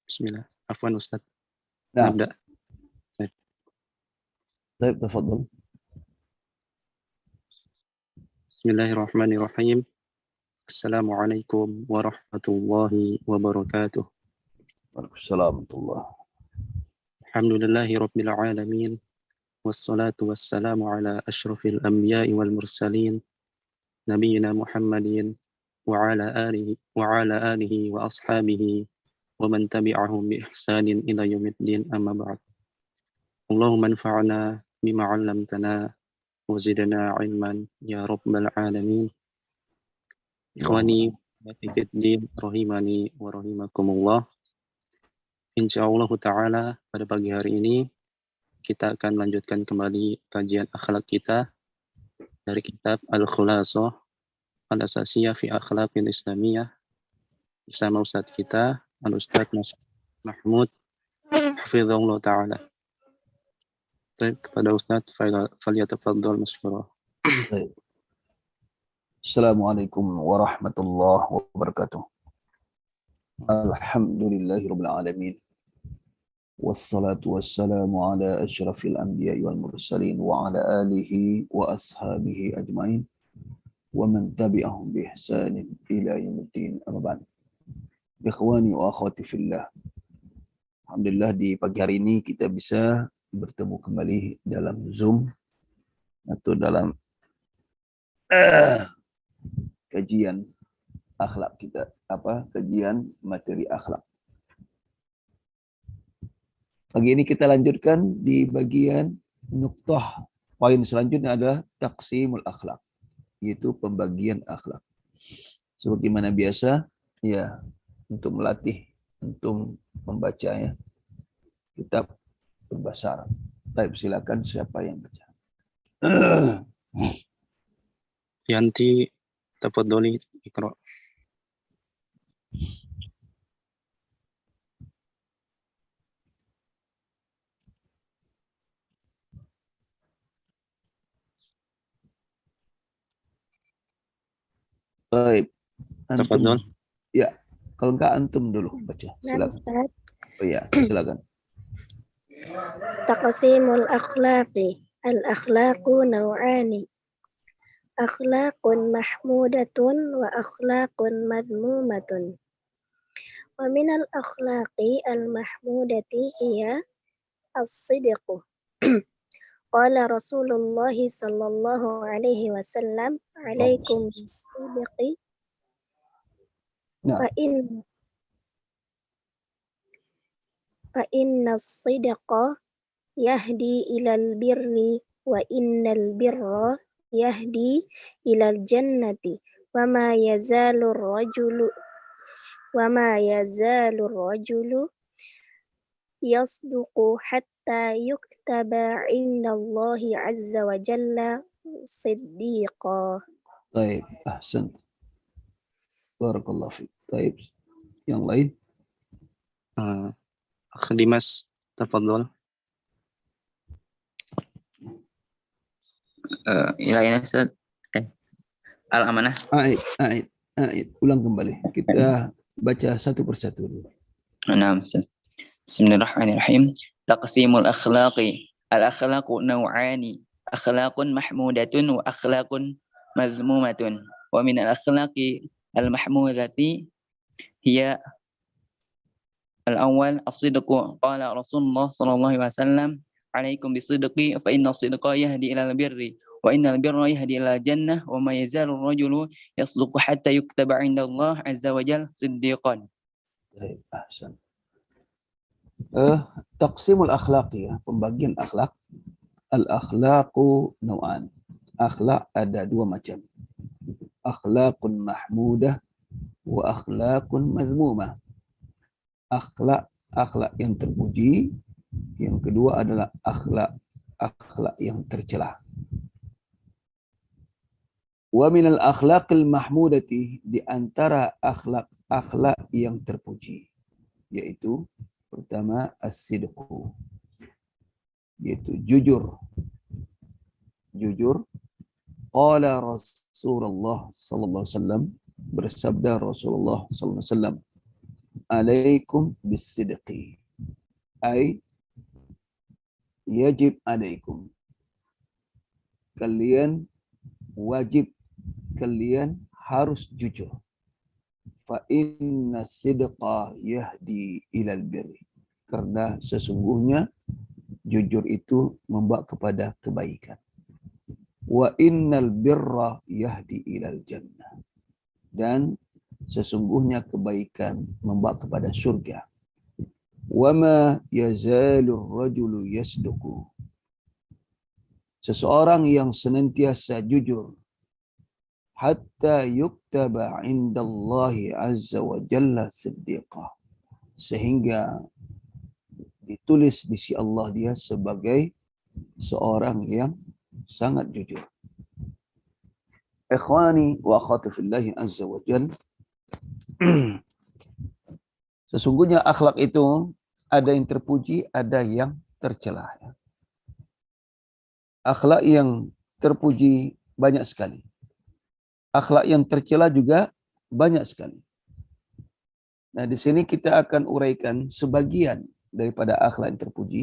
Bismillah. Afwan Ustaz. نعم. Nabda. طيب تفضل. Bismillahirrahmanirrahim. Assalamualaikum warahmatullahi wabarakatuh. Waalaikumsalam warahmatullah. Alhamdulillahi rabbil alamin. Wassalatu wassalamu ala asyrafil anbiya'i wal mursalin. Nabiyyina Muhammadin wa ala alihi wa ashabihi wa man tabi'ahum bi ihsanin ila yaumiddin, amma ba'd. Allahumma anfa'na bima 'allamtana wa zidna 'ilman ya rabbal alamin. Ikhwani wa fiddin rahimani wa rahimakumullah. Insyaallah ta'ala pada pagi hari ini kita akan lanjutkan kembali kajian akhlak kita dari kitab Al-Khulasah Al-Asasiyah fi Akhlaqil Islamiyah bersama Ustadz kita Al-Ustadz Mahmud hafizahullah ta'ala. Baik, kepada Ustadz falyatafaddal masykurah. Baik. Assalamualaikum warahmatullahi wabarakatuh. Alhamdulillahirabbil alamin. Wassalatu wassalamu ala asyrafil anbiya'i wal mursalin wa ala alihi wa ashabihi ajmain wa man tabi'ahum bi ihsanin ila yaumiddin, amma ba'd. Ikhwani wa akhwati fillah. Alhamdulillah di pagi hari ini kita bisa bertemu kembali dalam Zoom atau dalam kajian akhlak kita, kajian materi akhlak. Pagi ini kita lanjutkan di bagian nuktah. Poin selanjutnya adalah taqsimul akhlak, yaitu pembagian akhlak. Sebagaimana biasa, ya, untuk melatih, untuk membacanya kitab berbahasa Arab. Baik, silakan siapa yang baca. Yanti tafaddali iqra. Baik, antum. Tafaddal. Ya, kalau enggak antum dulu baca. Silakan. Oh ya, silakan. Taqsimul akhlaqi. Al-akhlaqu naw'ani. Akhlaqun mahmudatun wa akhlaqun mazmumatun. Wa minal akhlaqi al-mahmudati hiya as-sidqu. Qala Rasulullah sallallahu alaihi wasallam, alaikum bis-sidqi fa inna as-sidqa yahdi ilal birri wa innal birra yahdi ilal jannati wa ma yazalu rajulu yasduqu hatta yuktaba indallahi azza wa jalla siddiqa. Baik, ahsan. Barakallahu fiik. Baik. Yang lain? Akh Dimas, tafaddal. Ya Ustaz. Al-Amanah. A'id. Ulang kembali. Kita baca satu persatu dulu. Naam, Ustaz. Bismillahirrahmanirrahim. Taqsimul akhlaqi. Al-akhlaqu naw'ani. Akhlaqun mahmudatun wa akhlaqun mazmumatun. Wa min al-akhlaqi al-mahmudati hiya al-awwal as-sidqu. Qala Rasulullah sallallahu alaihi wasallam, alaikum bis-sidqi fa inna as-sidqa yahdi ilal birri wa innal birra yahdi ilal jannah wa ma yazalu ar-rajulu yasduqu hatta yuktaba 'inda Allah azza wa jalla siddiqan. Baik, ahsan. Taqsimul akhlaqi, ya, pembagian akhlak. Al-akhlaqu naw'an. Akhlak ada dua macam. Akhlaqun mahmudah wa akhlaqun mazmumah. Akhlak yang terpuji, yang kedua adalah akhlak yang tercela. Wa minal akhlaqil mahmudati, di antara akhlak yang terpuji, yaitu pertama as-sidqu, yaitu jujur. Qala Rasulullah sallallahu alaihi wasallam, bersabda Rasulullah sallallahu alaihi wasallam, alaikum bisidqi. Ay yajib alaikum. Kalian wajib, kalian harus jujur. Fa inna sidqa yahdi ilal birri. Karena sesungguhnya jujur itu membawa kepada kebaikan. Wa innal birra yahdi ilal jannah. Dan sesungguhnya kebaikan membawa kepada surga. Wa ma yazalur rajulu yasduqu. Seseorang yang senantiasa jujur hatta yuktaba indallahi azza wa jalla siddiqah, sehingga ditulis di sisi Allah dia sebagai seorang yang sangat jujur. Ikhwani wa akhwati fillahi azza wa jalla, sesungguhnya akhlak itu ada yang terpuji, ada yang tercela. Akhlak yang terpuji banyak sekali. Akhlak yang tercela juga banyak sekali. Nah, di sini kita akan uraikan sebagian daripada akhlak yang terpuji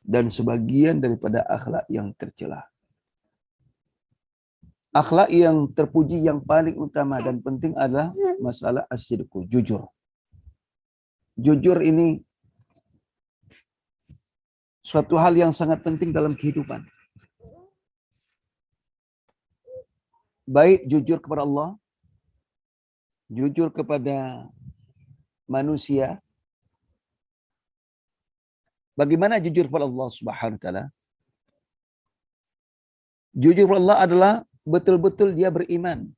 dan sebagian daripada akhlak yang tercela. Akhlak yang terpuji yang paling utama dan penting adalah masalah as-sidqu, jujur. Jujur ini suatu hal yang sangat penting dalam kehidupan. Baik jujur kepada Allah, jujur kepada manusia. Bagaimana jujur kepada Allah Subhanahu wa taala? Jujur kepada Allah adalah betul-betul dia beriman.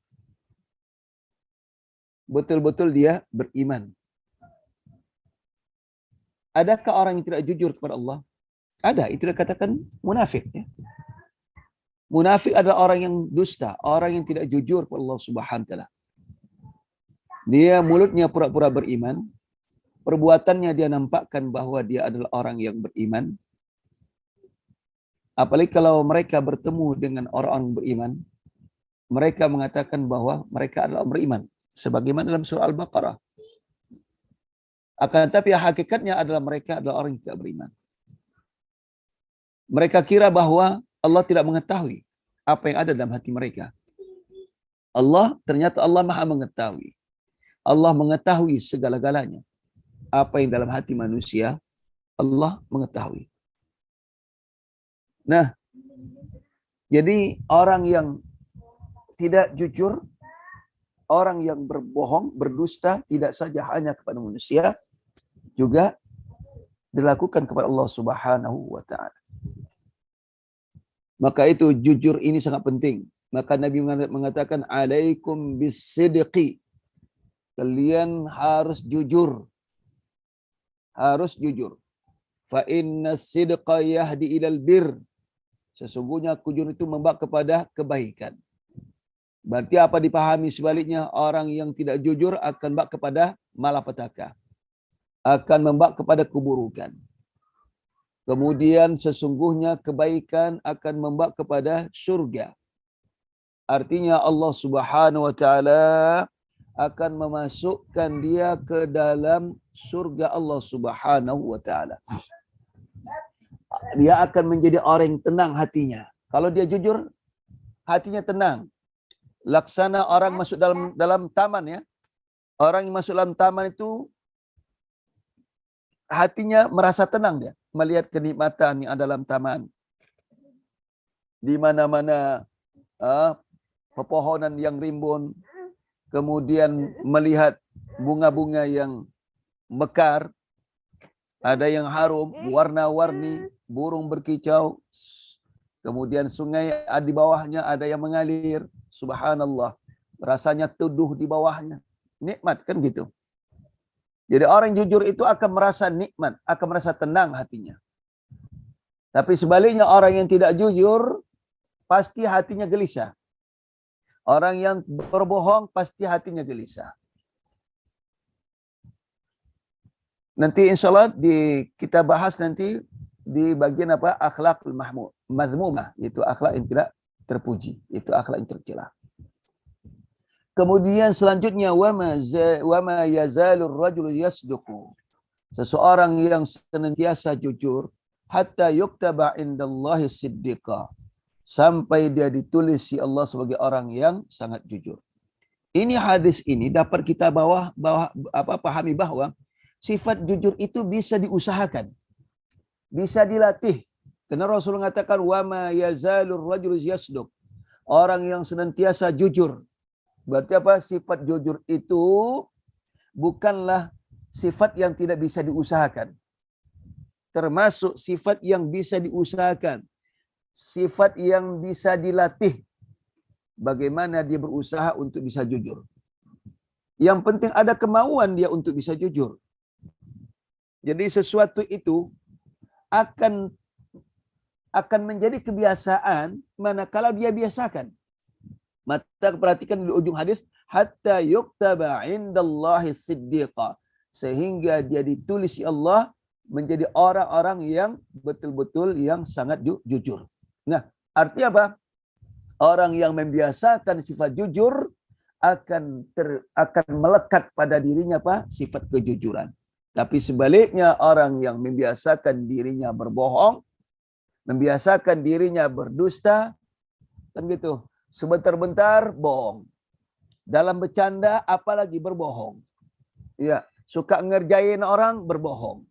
Betul-betul dia beriman. Adakah orang yang tidak jujur kepada Allah? Ada, itu dikatakan munafik. Ya. Munafik adalah orang yang dusta, orang yang tidak jujur kepada Allah Subhanahu wa taala. Dia mulutnya pura-pura beriman, perbuatannya dia nampakkan bahwa dia adalah orang yang beriman. Apalagi kalau mereka bertemu dengan orang-orang beriman, mereka mengatakan bahwa mereka adalah beriman. Sebagaimana dalam surah Al-Baqarah. Akan tetapi hakikatnya adalah mereka adalah orang yang tidak beriman. Mereka kira bahwa Allah tidak mengetahui apa yang ada dalam hati mereka. Ternyata Allah Maha mengetahui. Allah mengetahui segala-galanya. Apa yang dalam hati manusia, Allah mengetahui. Nah, jadi orang yang tidak jujur, orang yang berbohong, berdusta, tidak saja hanya kepada manusia, juga dilakukan kepada Allah Subhanahu wa ta'ala. Maka itu jujur ini sangat penting. Maka Nabi mengatakan, alaikum bisidqi. Kalian harus jujur. Harus jujur. Fa inna sidqa yahdi ilal bir. Sesungguhnya jujur itu membawa kepada kebaikan. Berarti apa dipahami sebaliknya? Orang yang tidak jujur akan membawa kepada malapetaka. Akan membawa kepada keburukan. Kemudian sesungguhnya kebaikan akan membawa kepada surga. Artinya Allah Subhanahu wa taala akan memasukkan dia ke dalam surga Allah Subhanahu wa taala. Dia akan menjadi orang yang tenang hatinya. Kalau dia jujur, hatinya tenang. Laksana orang masuk dalam taman ya. Orang yang masuk dalam taman itu hatinya merasa tenang dia. Melihat kenikmatan yang ada dalam taman. Di mana-mana pepohonan yang rimbun. Kemudian melihat bunga-bunga yang mekar. Ada yang harum, warna-warni, burung berkicau. Kemudian sungai di bawahnya ada yang mengalir. Subhanallah. Rasanya teduh di bawahnya. Nikmat kan gitu. Jadi orang jujur itu akan merasa nikmat, akan merasa tenang hatinya. Tapi sebaliknya orang yang tidak jujur, pasti hatinya gelisah. Orang yang berbohong, pasti hatinya gelisah. Nanti insya Allah kita bahas nanti di bagian apa? Akhlakul mazmumah, yaitu akhlak yang tidak terpuji, itu akhlak yang tercela. Kemudian selanjutnya wa ma yazalur rajul yasduqu. Seseorang yang senantiasa jujur hatta yuktaba indallahi siddiqa. Sampai dia ditulis si Allah sebagai orang yang sangat jujur. Ini hadis ini dapat kita pahami bahwa sifat jujur itu bisa diusahakan. Bisa dilatih. Karena Rasul mengatakan wa ma yazalur rajul yasduq. Orang yang senantiasa jujur. Berarti apa? Sifat jujur itu bukanlah sifat yang tidak bisa diusahakan. Termasuk sifat yang bisa diusahakan. Sifat yang bisa dilatih. Bagaimana dia berusaha untuk bisa jujur. Yang penting ada kemauan dia untuk bisa jujur. Jadi sesuatu itu akan menjadi kebiasaan manakala dia biasakan. Maka perhatikan di ujung hadis hatta yuktaba indallahi siddiqa, sehingga dia ditulis si Allah menjadi orang-orang yang betul-betul yang sangat jujur. Nah, artinya apa? Orang yang membiasakan sifat jujur akan melekat pada dirinya apa? Sifat kejujuran. Tapi sebaliknya orang yang membiasakan dirinya berbohong, membiasakan dirinya berdusta, kan gitu. Sebentar-bentar bohong. Dalam bercanda apalagi berbohong. Ya, suka ngerjain orang berbohong.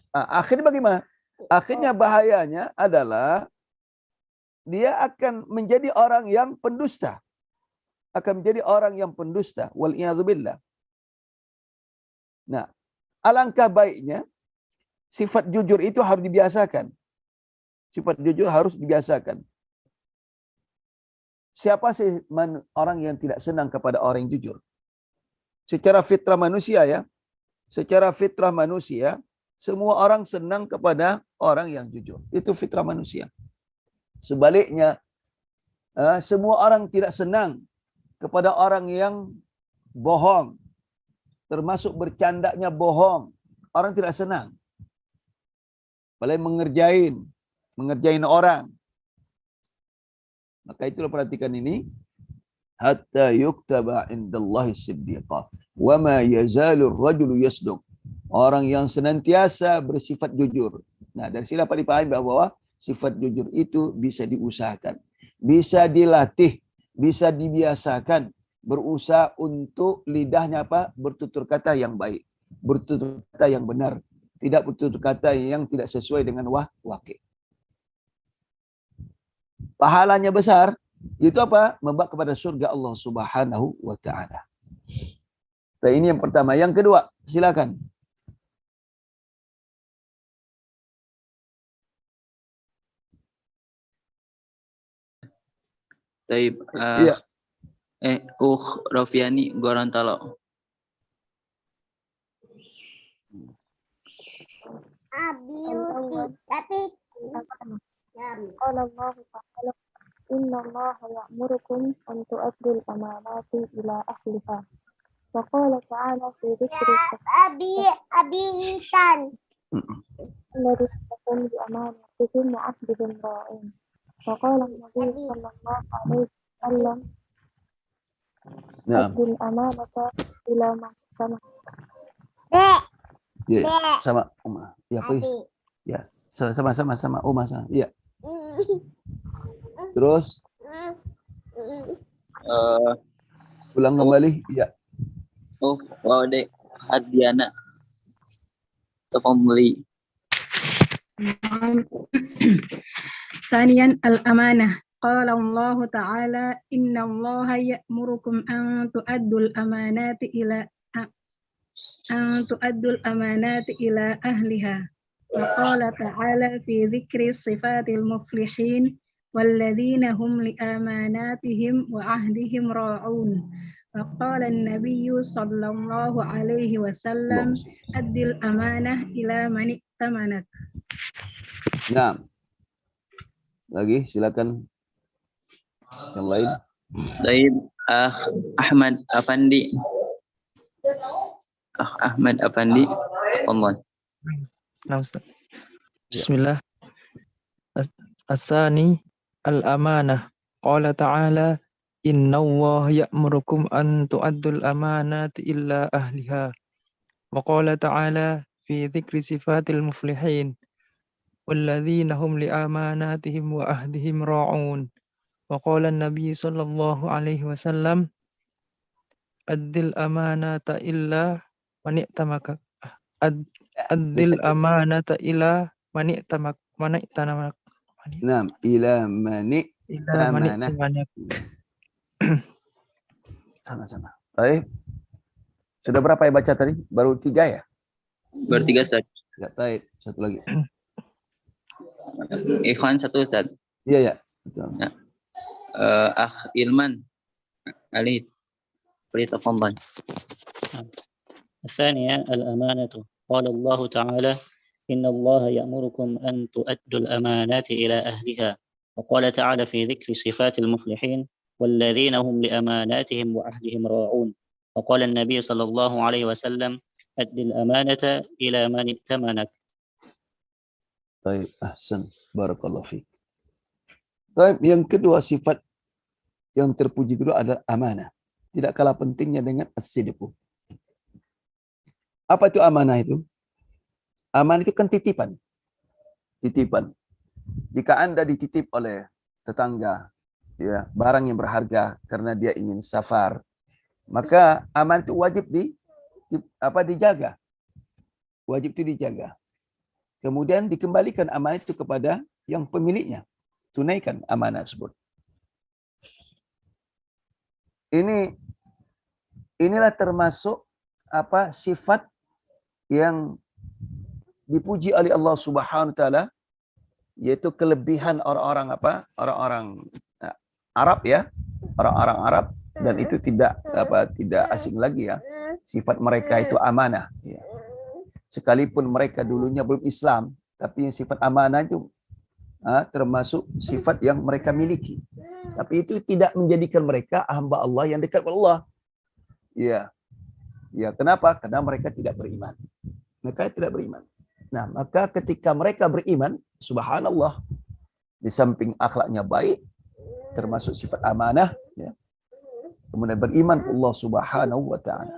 Akhirnya bagaimana? Akhirnya bahayanya adalah dia akan menjadi orang yang pendusta. Akan menjadi orang yang pendusta. Wal'iyadzubillah. Nah, alangkah baiknya sifat jujur itu harus dibiasakan. Sifat jujur harus dibiasakan. Siapa sih orang yang tidak senang kepada orang yang jujur? Secara fitrah manusia ya. Secara fitrah manusia, semua orang senang kepada orang yang jujur. Itu fitrah manusia. Sebaliknya, semua orang tidak senang kepada orang yang bohong. Termasuk bercandanya bohong. Orang tidak senang. Apalagi mengerjain orang. Maka itulah perhatikan ini. Hatta yuktaba indallahi siddiqa. Wa ma yazalur rajulu yasduq. Orang yang senantiasa bersifat jujur. Nah, dari sini dapat dipahami bahwa sifat jujur itu bisa diusahakan. Bisa dilatih. Bisa dibiasakan. Berusaha untuk lidahnya apa? Bertutur kata yang baik. Bertutur kata yang benar. Tidak bertutur kata yang tidak sesuai dengan wakil. Pahalanya besar. Itu apa? Membawa kepada surga Allah Subhanahu wa ta'ala. Nah, ini yang pertama. Yang kedua, silakan. Taib. Iya. Rofiani Gorontalo. Qala Allah ta'ala inna Allah ya'murukum an tu'addul amanati ila ahliha. Wa qala ta'ala fi dhikri abisan alladhina bi amanatihim wa 'ahdihim ra'in. Wa qala an-nabiy sallallahu alaihi wasallam addul amanata ila man sama. Ya, sama Uma. Ya, please. Ya, sama Uma sama. Ya. Terus ulang kembali. Ya. Dek Adiana. Tafadhali. ثانيا الأمانة قال الله تعالى إن الله يأمركم أن تؤدوا الأمانات إلى أهلها. وقال تعالى في ذكر صفات المفلحين والذين هم لأماناتهم وعهدهم راعون. وقال النبي صلى الله عليه وسلم أد الأمانة إلى من ائتمنك. Nah, lagi silakan yang lain. Taib. Ahmad Afandi. Ahmad Afandi. Allah. Nah, Ustaz. Bismillah. As-sani al-amanah. Qala ta'ala Innallaha ya'murukum an tu'addul amanati illa ahliha. Wa qala ta'ala fi dzikri sifatil muflihin walladzina hum li amanatihim wa ahdihim ra'un. Wa qala an-nabiy sallallahu alaihi wasallam addil amanata illa man i'tamaka addil amanata ila man i'tamak Naam, ila mani ila man amanah. i'tamak. Sama-sama. Baik. Sudah berapa yang baca tadi? Baru 3 ya? Baru 3 Ustaz. Ya, baik. Satu lagi. Ikhwan 1 Ustaz. Iya, ya. Betul. Akh Ilman Ali فليتفضل. الثانية الأمانة. قال الله تعالى إن الله يأمركم أن تؤدوا الأمانات إلى أهلها. وقال تعالى في ذكر صفات المفلحين والذين هم لأماناتهم وعهدهم راعون. وقال النبي صلى الله عليه وسلم أد الأمانة إلى من ائتمنك. Baik, ahsan. Barakallahu fiik. Baik, yang kedua sifat yang terpuji dulu adalah amanah. Tidak kalah pentingnya dengan as-sidqu. Apa itu amanah itu? Amanah itu kan titipan. Titipan. Jika Anda dititip oleh tetangga, ya, barang yang berharga karena dia ingin safar, maka amanah itu wajib dijaga. Wajib itu dijaga. Kemudian dikembalikan amanah itu kepada yang pemiliknya. Tunaikan amanah tersebut. Inilah termasuk sifat yang dipuji oleh Allah Subhanahu wa taala, yaitu kelebihan orang-orang Arab, ya. Orang-orang Arab, dan itu tidak asing lagi, ya. Sifat mereka itu amanah, ya. Sekalipun mereka dulunya belum Islam, tapi sifat amanah itu termasuk sifat yang mereka miliki. Tapi itu tidak menjadikan mereka hamba Allah yang dekat kepada Allah. Ya. Ya, kenapa? Karena mereka tidak beriman. Mereka tidak beriman. Nah, maka ketika mereka beriman, subhanallah, di samping akhlaknya baik, termasuk sifat amanah, ya. Kemudian beriman Allah Subhanahu wa taala.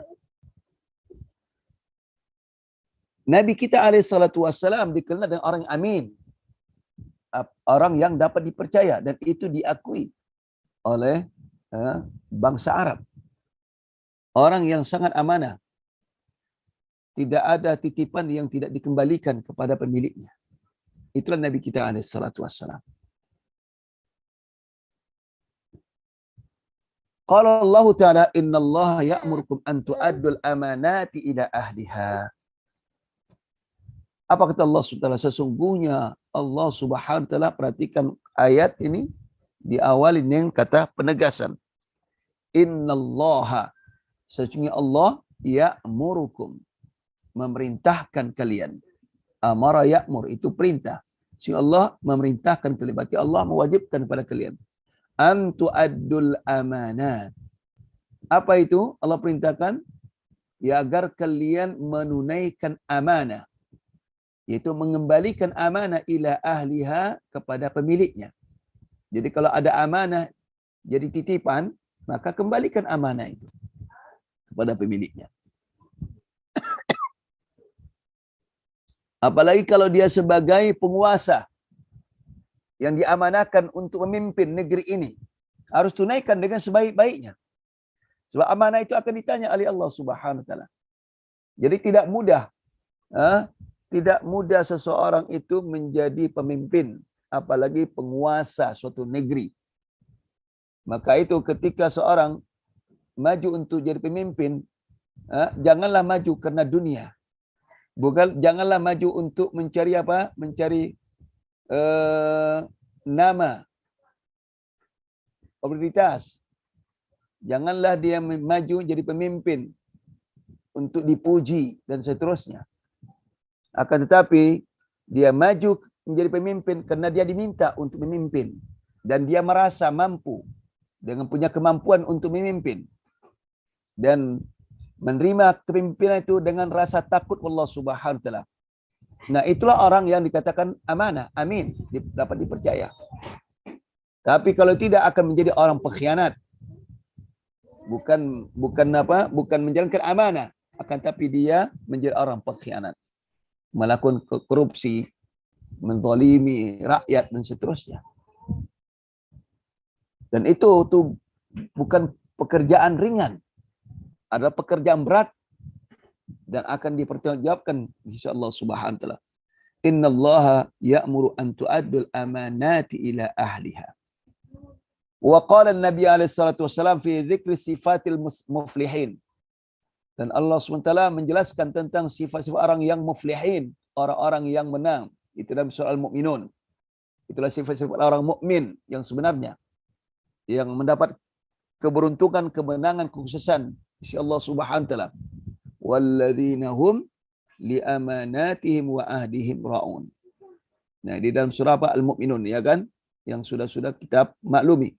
Nabi kita alaihi salatu wassalam dikenal dengan orang amin. Orang yang dapat dipercaya, dan itu diakui oleh bangsa Arab. Orang yang sangat amanah. Tidak ada titipan yang tidak dikembalikan kepada pemiliknya. Itulah Nabi kita alaihi salatu wassalam. Qala Allah Ta'ala innallaha ya'murukum an tu'addul amanati ila ahliha. Apa kata Allah Subhanahu wa taala? Sesungguhnya Allah Subhanahu wa taala, perhatikan ayat ini diawali dengan kata penegasan. Innallaha, sesungguhnya Allah ya'murukum, memerintahkan kalian. Amara ya'mur itu perintah. Sesungguhnya Allah memerintahkan kalian, berarti Allah mewajibkan kepada kalian. An tu'addul amanat. Apa itu? Allah perintahkan ya agar kalian menunaikan amanah, yaitu mengembalikan amanah ila ahliha, kepada pemiliknya. Jadi kalau ada amanah jadi titipan, maka kembalikan amanah itu kepada pemiliknya. Apalagi kalau dia sebagai penguasa yang diamanahkan untuk memimpin negeri ini, harus tunaikan dengan sebaik-baiknya. Sebab amanah itu akan ditanya oleh Allah Subhanahu wa taala. Jadi tidak mudah. Tidak mudah seseorang itu menjadi pemimpin, apalagi penguasa suatu negeri. Maka itu ketika seorang maju untuk jadi pemimpin, janganlah maju karena dunia. Janganlah maju untuk mencari mencari nama, popularitas. Janganlah dia maju jadi pemimpin untuk dipuji dan seterusnya. Akan tetapi dia maju menjadi pemimpin karena dia diminta untuk memimpin, dan dia merasa mampu dengan punya kemampuan untuk memimpin, dan menerima kepemimpinan itu dengan rasa takut Allah Subhanahu wa taala. Nah, itulah orang yang dikatakan amanah, amin, dapat dipercaya. Tapi kalau tidak, akan menjadi orang pengkhianat, Bukan menjalankan amanah, akan tapi dia menjadi orang pengkhianat, melakukan korupsi, menzalimi rakyat dan seterusnya. Dan itu bukan pekerjaan ringan, adalah pekerjaan berat dan akan dipertanggungjawabkan insyaallah subhanahu wa ta'ala. Innallaha ya'muru an tu'addul amanati ila ahliha. Wa qala an-nabi alaihi salatu wasalam fi dzikri sifatil muflihin. Dan Allah SWT menjelaskan tentang sifat-sifat orang yang muflihin, orang-orang yang menang. Itu dalam surah Al-Mu'minun. Itulah sifat-sifat orang mukmin yang sebenarnya, yang mendapat keberuntungan, kemenangan, kekhususan sisi Allah Subhanahu wa taala. Walladzina hum li amanatihim wa ahdihim raun. Nah, di dalam surah Al-Mu'minun, ya kan? Yang sudah kita maklumi.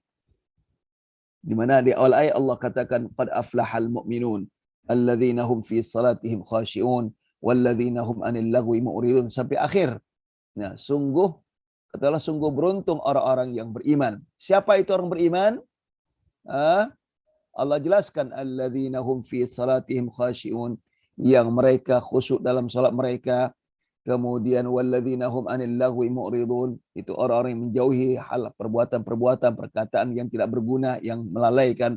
Di mana di awal ayat Allah katakan qad aflahal mu'minun alladzina hum fi salatihim khashi'un walladzina hum 'anil lagwi mu'ridun sampai akhir. Nah, sungguh beruntung orang-orang yang beriman. Siapa itu orang beriman? Allah jelaskan alladzina hum fi salatihim khashi'un, yang mereka khusyuk dalam salat mereka. Kemudian walladzina hum 'anil lagwi mu'ridun, itu orang-orang yang menjauhi hal perbuatan-perbuatan, perkataan yang tidak berguna, yang melalaikan.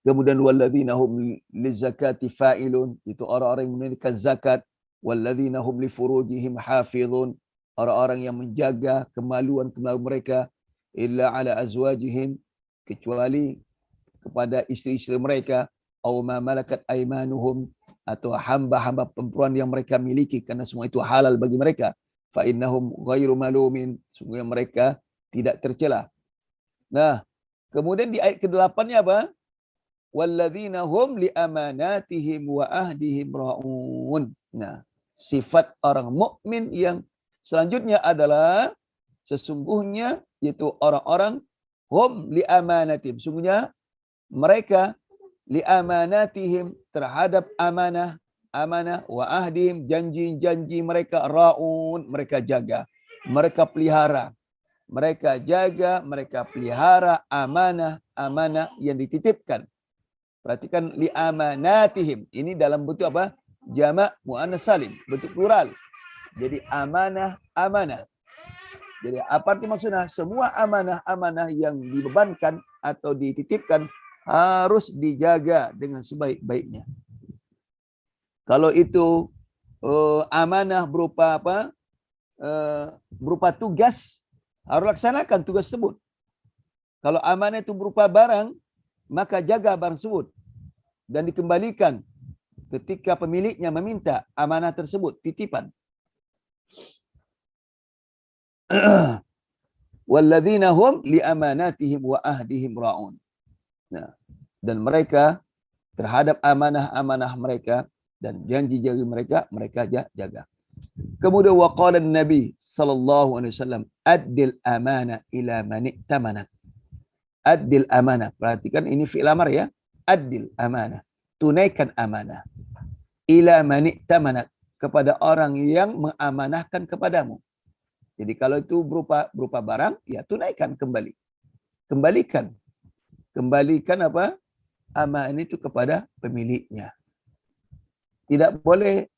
Kemudian walladzina hum lizakati fa'ilun, itu orang-orang yang menunaikan zakat. Walladzina hum li furujihim hafizun, orang-orang yang menjaga kemaluan mereka. Illa ala azwajihim, kecuali kepada istri-istri mereka. Aw ma malakat aymanuhum, atau hamba-hamba perempuan yang mereka miliki, karena semua itu halal bagi mereka. Fa innahum ghairu malumin, sungguh mereka tidak tercela. Nah, kemudian di ayat ke-8-nya apa? Walladzina hum li amanatihim wa ahdihim raun. Nah, sifat orang mukmin yang selanjutnya adalah sesungguhnya yaitu orang-orang hum li amanatihim, sungguhnya mereka li amanatihim, terhadap amanah wa ahdihim, janji-janji mereka, raun, mereka jaga, mereka pelihara, mereka pelihara amanah yang dititipkan. Perhatikan li amanatihim, ini dalam bentuk apa? Jamak muannas salim, bentuk plural. Jadi amanah. Jadi apa itu maksudnya? Semua amanah yang dibebankan atau dititipkan harus dijaga dengan sebaik-baiknya. Kalau itu amanah berupa apa? Berupa tugas, harus laksanakan tugas tersebut. Kalau amanah itu berupa barang, maka jaga barang tersebut dan dikembalikan ketika pemiliknya meminta amanah tersebut, titipan. Walladzina hum li amanatihim wa ahdihim raun. Nah, dan mereka terhadap amanah mereka dan janji-janji mereka jaga. Kemudian waqala Nabi sallallahu alaihi wasallam, addil amanah ila man i'tamana. Addil amanah. Perhatikan ini fi'il amar ya. Addil amanah. Tunaikan amanah. Ila man i'tamana, kepada orang yang mengamanahkan kepadamu. Jadi kalau itu berupa barang, ya tunaikan kembali. Kembalikan apa? Amanah itu kepada pemiliknya. Tidak boleh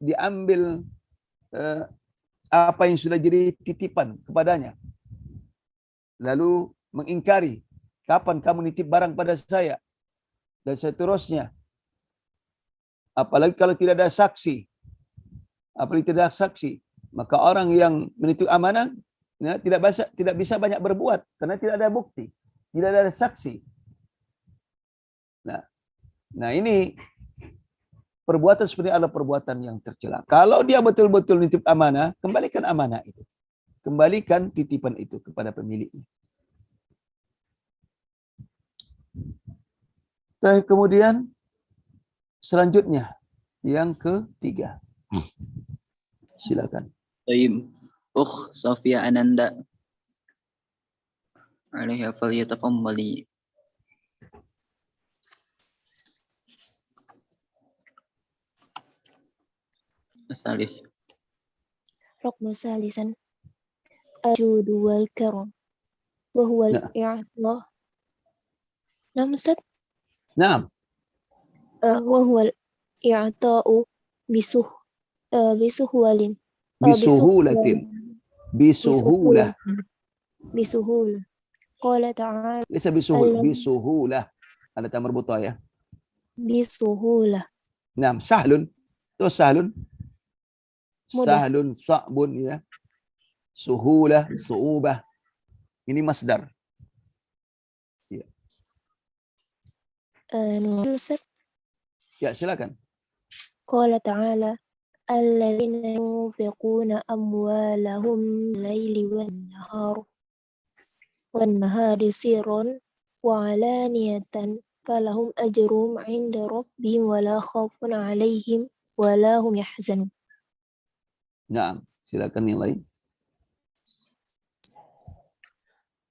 diambil apa yang sudah jadi titipan kepadanya. Lalu mengingkari, kapan kamu nitip barang pada saya? Dan seterusnya. Apalagi kalau tidak ada saksi. Maka orang yang menitip amanah ya, tidak bisa banyak berbuat karena tidak ada bukti, tidak ada saksi. Nah ini perbuatan seperti adalah perbuatan yang tercela. Kalau dia betul-betul nitip amanah, kembalikan amanah itu. Kembalikan titipan itu kepada pemiliknya. Kemudian selanjutnya yang ketiga. Silakan. Baik. Sofia Ananda. Alaiha falyatafaddali. Salis. Ruknu salisan. Ajudu wal karam. وهو Nah. الإعطاء. نعم أستاذ. Naam. وهو الإعطاء بسهولة Bisuhulatin. بسهولة Bisuhulah. بسهولة. قال تعالى Bisa bisuhulah. Ada tamar buta ya. بسهولة. Naam, sahlun. Terus sahlun. Mudah. Sahlun, sa'bun ya. Suhulah, su'ubah. Ini masdar. Ya. أستاذ. Ya, silakan. قال تعالى الذين ينفقون أموالهم بالليل والنهار سرا وعلانية فلهم أجرهم عند ربهم ولا خوف عليهم ولا هم يحزنون. Naam, silakan yang lain.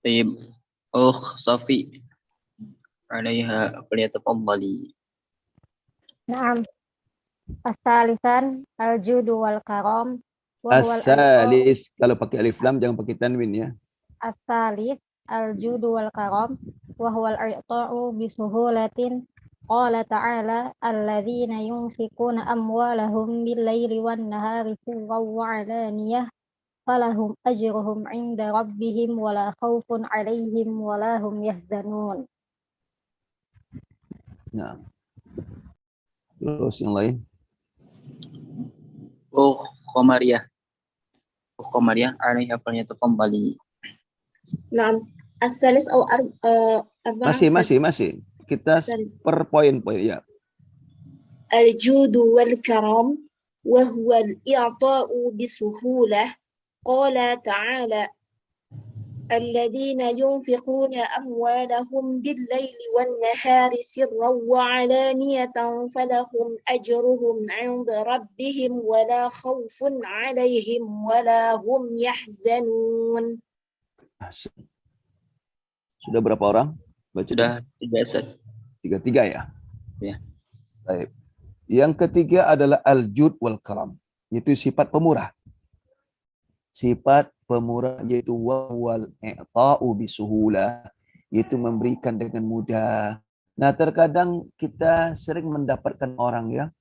طيب أخ صفي عليها فليتفضلي. نعم. الثالثان الجود والكرم وهو As-salis, kalau pakai alif lam jangan pakai tanwin ya. الثالث الجود والكرم وهو الإعطاء بسهولة. قال تعالى الذين ينفقون أموالهم بالليل والنهار سرا وعلانية فلهم أجرهم عند ربهم ولا خوف عليهم ولا هم يحزنون. Nah. Terus yang lain. أخ قمرية عليها فليتفضلي. نعم. الثالث أو أربعة. Masih. Kita per poin-poin ya. الجود والكرم وهو الإعطاء بسهولة. قال تعالى الذين ينفقون أموالهم بالليل والنهار سرا وعلانية فلهم أجرهم عند ربهم ولا خوف عليهم ولا هم يحزنون. Sudah berapa orang? Baca. Sudah 3 Ustaz. 3 ya? Ya. Baik. Yang ketiga adalah al-jud wal karam, yaitu sifat pemurah. Sifat pemurah yaitu wal i'ta'u bisuhulah, yaitu memberikan dengan mudah. Nah, terkadang kita sering mendapatkan orang ya,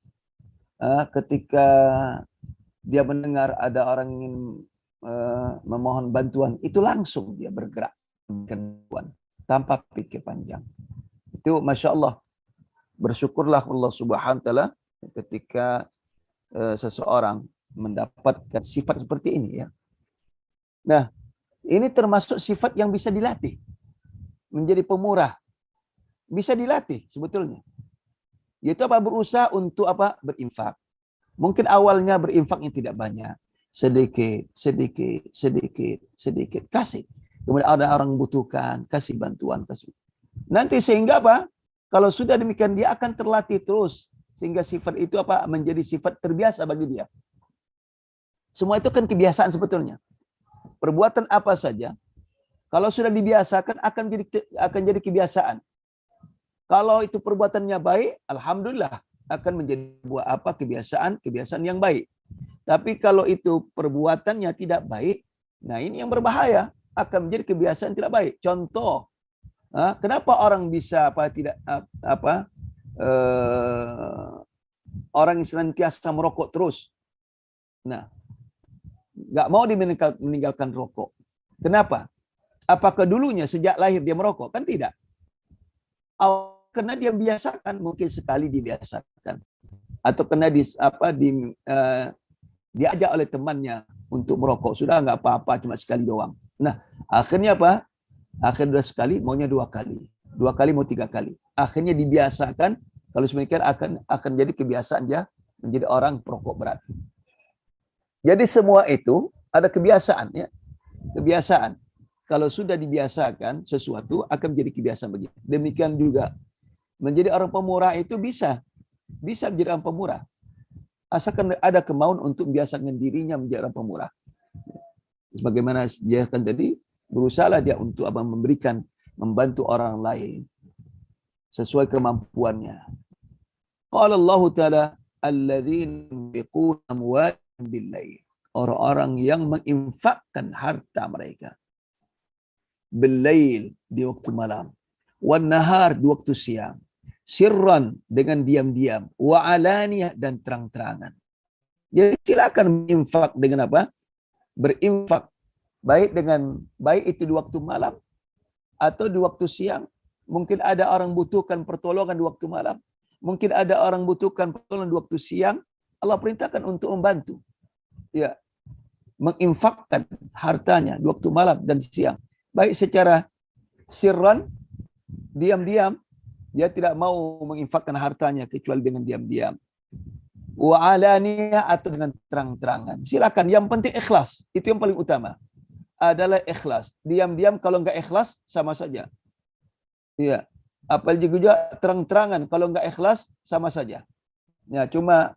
ketika dia mendengar ada orang ingin memohon bantuan, itu langsung dia bergerak bantuan tanpa pikir panjang. Itu Masya Allah. Bersyukurlah Allah Subhanahu wa Ta'ala ketika seseorang mendapatkan sifat seperti ini ya. Nah, ini termasuk sifat yang bisa dilatih. Menjadi pemurah. Bisa dilatih sebetulnya. Yaitu apa? Berusaha untuk apa? Berinfak. Mungkin awalnya berinfaknya tidak banyak. Sedikit. Kasih. Kemudian ada orang membutuhkan, kasih bantuan. Nanti sehingga apa? Kalau sudah demikian dia akan terlatih terus. Sehingga sifat itu apa? Menjadi sifat terbiasa bagi dia. Semua itu kan kebiasaan sebetulnya. Perbuatan apa saja, kalau sudah dibiasakan akan jadi kebiasaan. Kalau itu perbuatannya baik, alhamdulillah akan menjadi kebiasaan yang baik. Tapi kalau itu perbuatannya tidak baik, nah ini yang berbahaya, akan menjadi kebiasaan tidak baik. Contoh, kenapa orang bisa orang yang senantiasa merokok terus? Nah, nggak mau meninggalkan rokok. Kenapa? Apakah dulunya sejak lahir dia merokok? Kan tidak. Karena dia biasakan, mungkin sekali dibiasakan. Atau kena diajak oleh temannya untuk merokok. Sudah nggak apa-apa, cuma sekali doang. Nah, akhirnya apa? Akhirnya sekali, maunya 2 kali. 2 kali mau 3 kali. Akhirnya dibiasakan, kalau semakin akan jadi kebiasaan dia menjadi orang perokok berat. Jadi semua itu ada kebiasaan ya. Kebiasaan. Kalau sudah dibiasakan sesuatu akan menjadi kebiasaan begitu. Demikian juga menjadi orang pemurah itu bisa menjadi orang pemurah. Asalkan ada kemauan untuk membiasakan dirinya menjadi orang pemurah. Sebagaimana dijelaskan tadi, berusahalah dia untuk membantu orang lain sesuai kemampuannya. Qala Allah Ta'ala alladzina yunfiquna amwalahum bil-lail. Orang-orang yang menginfakkan harta mereka. bil-lail di waktu malam, wan nahar di waktu siang, sirran dengan diam-diam, wa alaniyah dan terang-terangan. Jadi silakan berinfak dengan apa? Berinfak baik itu di waktu malam atau di waktu siang. Mungkin ada orang butuhkan pertolongan di waktu malam, mungkin ada orang butuhkan pertolongan di waktu siang. Allah perintahkan untuk membantu. Ya, menginfakkan hartanya di waktu malam dan siang. Baik secara sirran, diam-diam, dia tidak mau menginfakkan hartanya kecuali dengan diam-diam. Wa alaniyah atau dengan terang-terangan. Silakan, yang penting ikhlas. Itu yang paling utama. Adalah ikhlas. Diam-diam kalau enggak ikhlas sama saja. Ya, apalagi juga terang-terangan kalau enggak ikhlas sama saja. Ya, cuma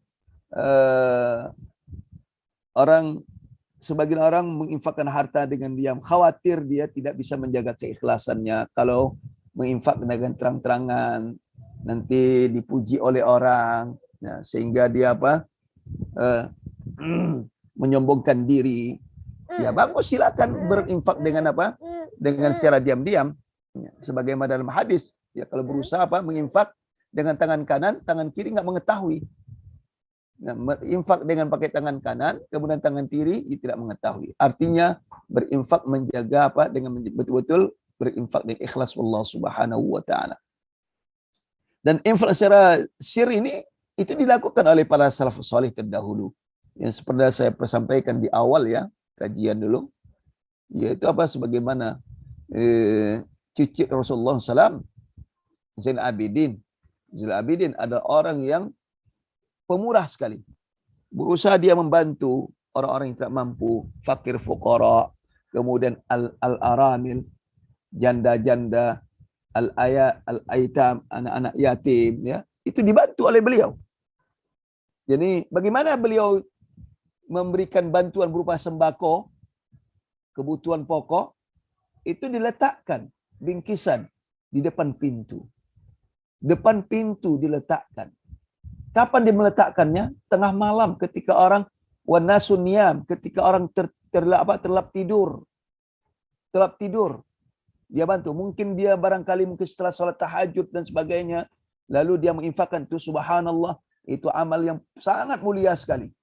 sebagian orang menginfakkan harta dengan diam, khawatir dia tidak bisa menjaga keikhlasannya. Kalau menginfak dengan terang-terangan, nanti dipuji oleh orang, ya, sehingga dia menyombongkan diri. Ya bagus, silakan berinfak dengan apa? Dengan secara diam-diam. Ya, sebagaimana dalam hadis, ya kalau berusaha menginfak dengan tangan kanan, tangan kiri nggak mengetahui. Nah, berinfak dengan pakai tangan kanan, kemudian tangan kiri tidak mengetahui. Artinya berinfak menjaga dengan betul-betul berinfak dengan ikhlas Allah Subhanahu wa taala. Dan infak secara sir ini itu dilakukan oleh para salafus salih terdahulu. Yang seperti saya sampaikan di awal ya, kajian dulu, yaitu sebagaimana cucu Rasulullah SAW, Zainal Abidin adalah orang yang pemurah sekali. Berusaha dia membantu orang-orang yang tidak mampu, fakir fuqara, kemudian al-aramil, janda-janda, al-aitam, anak-anak yatim, ya. Itu dibantu oleh beliau. Jadi bagaimana beliau memberikan bantuan berupa sembako, kebutuhan pokok, itu diletakkan bingkisan di depan pintu. Depan pintu diletakkan. Kapan dia meletakkannya? Tengah malam ketika orang wanasun niyam, ketika orang terlap tidur. Terlap tidur. Dia bantu. Mungkin dia barangkali setelah salat tahajud dan sebagainya, lalu dia menginfakkan itu, subhanallah, itu amal yang sangat mulia sekali.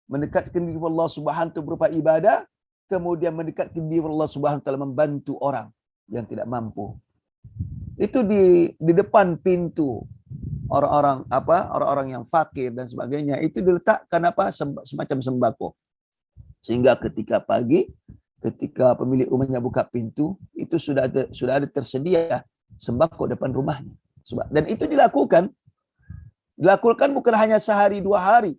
Mendekatkan diri Allah Subhanahu wa taala berupa ibadah, kemudian mendekatkan diri Allah Subhanahu wa taala membantu orang yang tidak mampu. Itu di depan pintu orang-orang yang fakir dan sebagainya, itu diletakkan semacam sembako. Sehingga ketika pagi, ketika pemilik rumahnya buka pintu, itu sudah ada tersedia sembako depan rumahnya. Dan itu dilakukan bukan hanya sehari 2 hari.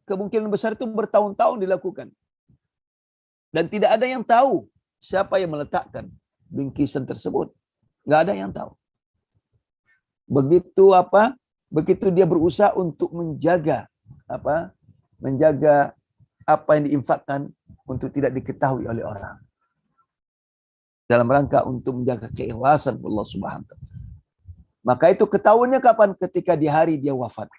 Kemungkinan besar itu bertahun-tahun dilakukan. Dan tidak ada yang tahu siapa yang meletakkan bingkisan tersebut. Nggak ada yang tahu. Begitu dia berusaha untuk menjaga apa yang diinfakkan untuk tidak diketahui oleh orang. Dalam rangka untuk menjaga keikhlasan Allah Subhanahu wa taala. Maka itu ketahuannya kapan? Ketika di hari dia wafat.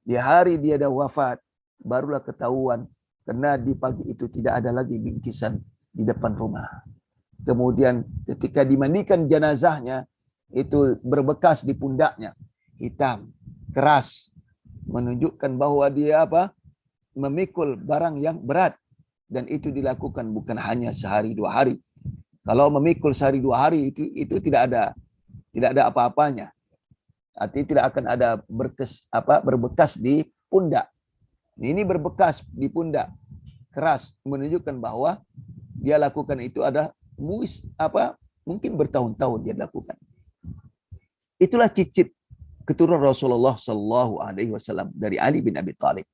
Di hari dia dah wafat, barulah ketahuan, karena di pagi itu tidak ada lagi bingkisan di depan rumah. Kemudian ketika dimandikan jenazahnya, itu berbekas di pundaknya, hitam, keras, menunjukkan bahwa dia memikul barang yang berat. Dan itu dilakukan bukan hanya sehari 2 hari. Kalau memikul sehari 2 hari itu tidak ada apa-apanya. Artinya tidak akan ada berbekas di pundak. Ini berbekas di pundak, keras, menunjukkan bahwa dia lakukan itu ada mungkin bertahun-tahun dia lakukan. Itulah cicit keturunan Rasulullah sallallahu alaihi wasallam dari Ali bin Abi Thalib.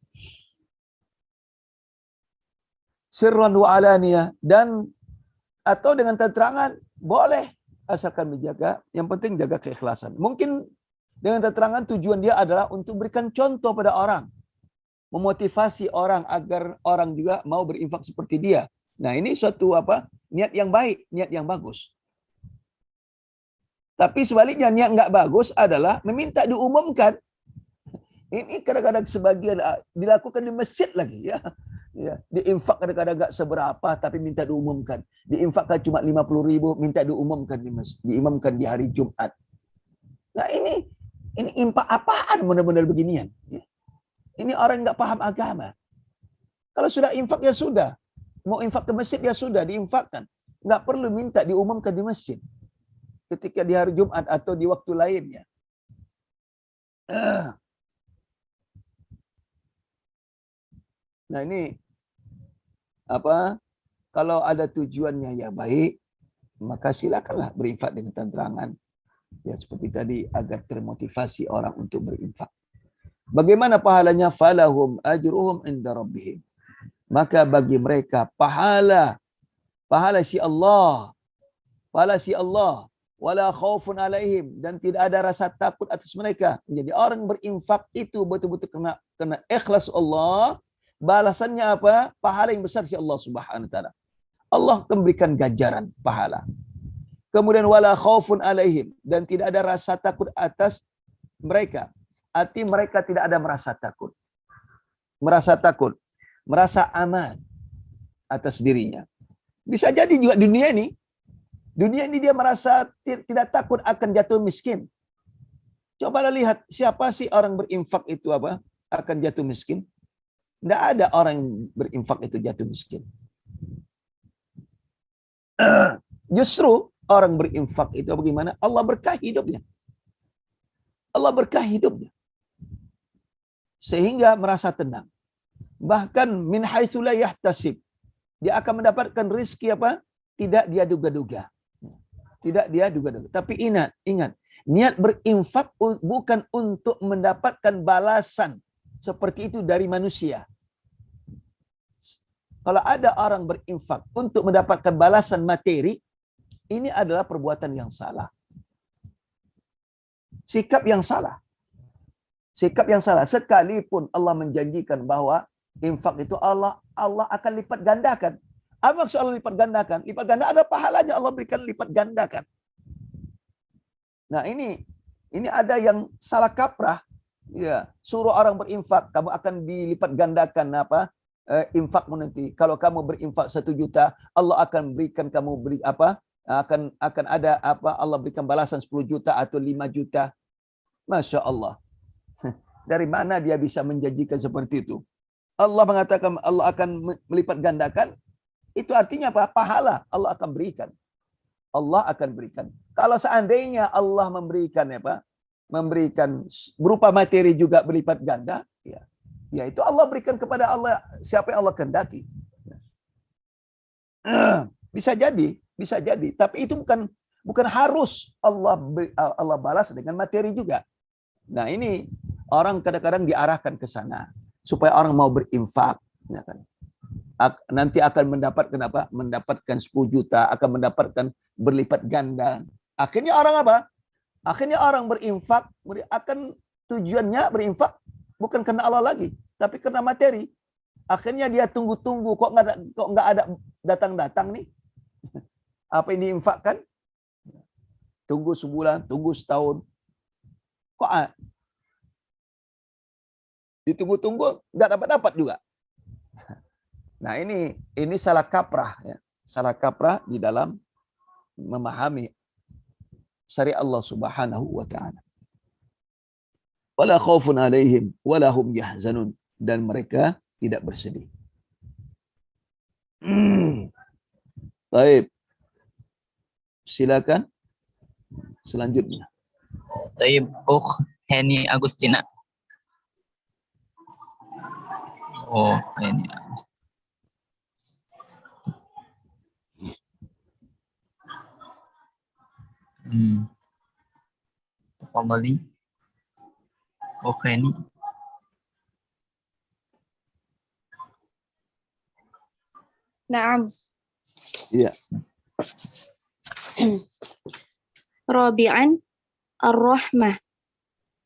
Sirran wa alaniyah, dan atau dengan terang-terangan boleh, asalkan menjaga, yang penting jaga keikhlasan. Mungkin dengan terang-terangan tujuan dia adalah untuk berikan contoh pada orang, memotivasi orang agar orang juga mau berinfak seperti dia. Nah, ini suatu niat yang baik, niat yang bagus. Tapi sebaliknya niat enggak bagus adalah meminta diumumkan. Ini kadang-kadang sebagian dilakukan di masjid lagi, ya. Ya, diinfak kadang-kadang enggak seberapa tapi minta diumumkan. Diinfakkan cuma 50.000 minta diumumkan diumumkan di hari Jumat. Nah, ini infak apaan benar-benar beginian? Ya. Ini orang enggak paham agama. Kalau sudah infak ya sudah. Mau infak ke masjid ya sudah diinfakkan. Enggak perlu minta diumumkan di masjid. Ketika di hari Jumat atau di waktu lainnya. Nah, ini kalau ada tujuannya yang baik, maka silakanlah berinfak dengan terangan. Ya, seperti tadi agar termotivasi orang untuk berinfak. Bagaimana pahalanya? Falahum ajruhum inda rabbihim. Maka bagi mereka pahala si Allah. Pahala si Allah. Wala khaufun alaihim, dan tidak ada rasa takut atas mereka. Jadi orang berinfak itu betul-betul kena ikhlas Allah. Balasannya apa? Pahala yang besar si Allah Subhanahu wa taala. Allah akan berikan ganjaran pahala. Kemudian wala khaufun alaihim, dan tidak ada rasa takut atas mereka. Arti mereka tidak ada merasa takut. Merasa aman atas dirinya. Bisa jadi juga dunia ini dia merasa tidak takut akan jatuh miskin. Cobalah lihat siapa sih orang berinfak itu akan jatuh miskin? Tidak ada orang yang berinfak itu jatuh miskin. Justru orang berinfak itu bagaimana? Allah berkah hidupnya. Sehingga merasa tenang. Bahkan min haitsu la yahtasib. Dia akan mendapatkan rezeki tidak dia duga-duga. Tapi ingat, niat berinfak bukan untuk mendapatkan balasan seperti itu dari manusia. Kalau ada orang berinfak untuk mendapatkan balasan materi, ini adalah perbuatan yang salah. Sikap yang salah. Sekalipun Allah menjanjikan bahwa infak itu Allah akan lipat gandakan. Apa maksud Allah lipat gandakan? Lipat ganda ada pahalanya, Allah berikan lipat gandakan. Nah, ini ada yang salah kaprah. Ya, suruh orang berinfak, kamu akan dilipat gandakan infakmu nanti. Kalau kamu berinfak 1 juta, Allah akan berikan kamu akan ada Allah berikan balasan 10 juta atau 5 juta. Masya Allah. Dari mana dia bisa menjanjikan seperti itu? Allah mengatakan Allah akan melipat gandakan. Itu artinya apa? Pahala Allah akan berikan. Kalau seandainya Allah memberikan berupa materi juga berlipat ganda, ya itu Allah berikan kepada Allah siapa yang Allah kehendaki. Bisa jadi, tapi itu bukan harus Allah balas dengan materi juga. Nah, ini orang kadang-kadang diarahkan ke sana supaya orang mau berinfak, ya kan? Nanti akan mendapatkan 10 juta, akan mendapatkan berlipat ganda. Akhirnya orang berinfak akan tujuannya berinfak bukan karena Allah lagi, tapi karena materi. Akhirnya dia tunggu-tunggu kok nggak ada datang-datang nih. Apa yang diinfakkan? Tunggu sebulan, tunggu setahun. Kok ditunggu-tunggu nggak dapat juga. Nah, ini salah kaprah ya. Salah kaprah di dalam memahami syariat Allah Subhanahu wa taala. Wala khaufun alaihim wala hum yahzanun, dan mereka tidak bersedih. Baik. Silakan selanjutnya. Taib Heni Agustina. Heni Agustina. Tafadhali. Heni. Naam. Iya. Rabi'an ar-rahmah.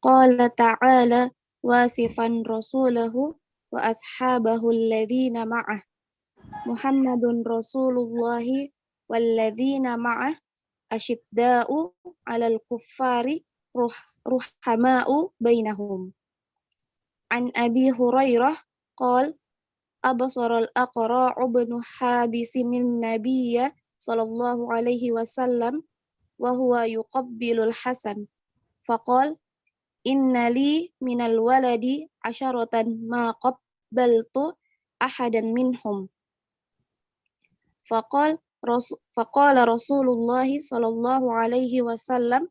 Qala ta'ala wasifan rasulahu wa ashabahu alladhina ma'ah. Muhammadun Rasulullahi walladhina ma'ah asyidda'u 'alal kuffari ruhama'u bainahum. An Abi Hurairah qala أبصر الأقرع بن حابس النبي صلى الله عليه وسلم وهو يقبل الحسن فقال إن لي من الولد عشرة ما قبلت أحدا منهم فقال رسول الله صلى الله عليه وسلم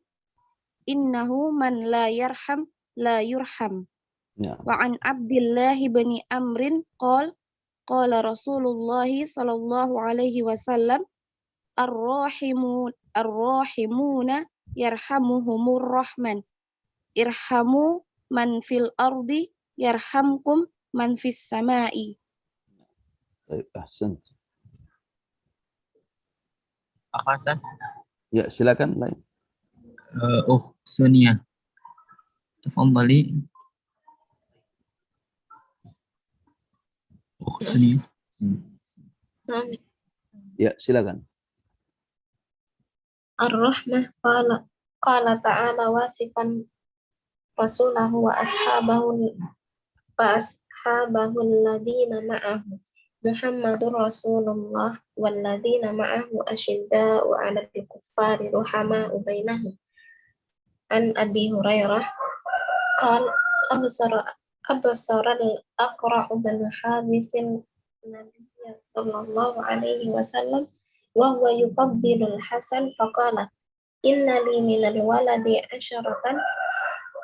إنه من لا يرحم لا يرحم. وعن عبد الله بن عمرو قال قال رسول الله صلى الله عليه وسلم الراحمون يرحمهم الرحمن ارحموا من في الأرض يرحمكم من في السماء. Ahsan. Akhasan. Ya, silakan lain. Sonia. Tafadhali. Sonia. Ya, silakan. Ar-Rahmah qala ta'ala wasifan rasulahu wa ashabahu alladhina ma'ahu Muhammadur Rasulullah walladzina ma'ahu asyidda'u 'alal kuffari ruhama'u bainahum. An Abi Hurairah qala absara al-Aqra' bin Habis Nabiy sallallahu alaihi wasallam wa huwa yuqabbilul Hasan faqala inna li minal waladi 'asharatan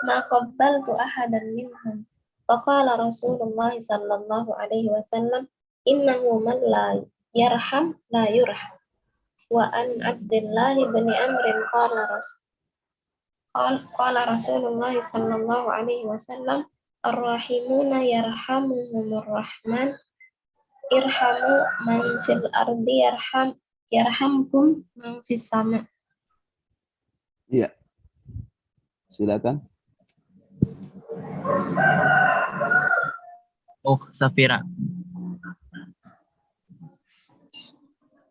ma qabbaltu ahadan minhum faqala Rasulullah sallallahu alaihi wasallam innahu man la yarham la yurham. Wa an Abdullah bin Amr qala Rasulullah sallallahu alaihi wasallam ar-rahimuna yarhamuhumur rahman irhamu man fil ardi yarhamkum man fis sama. Iya. Silakan. Safira.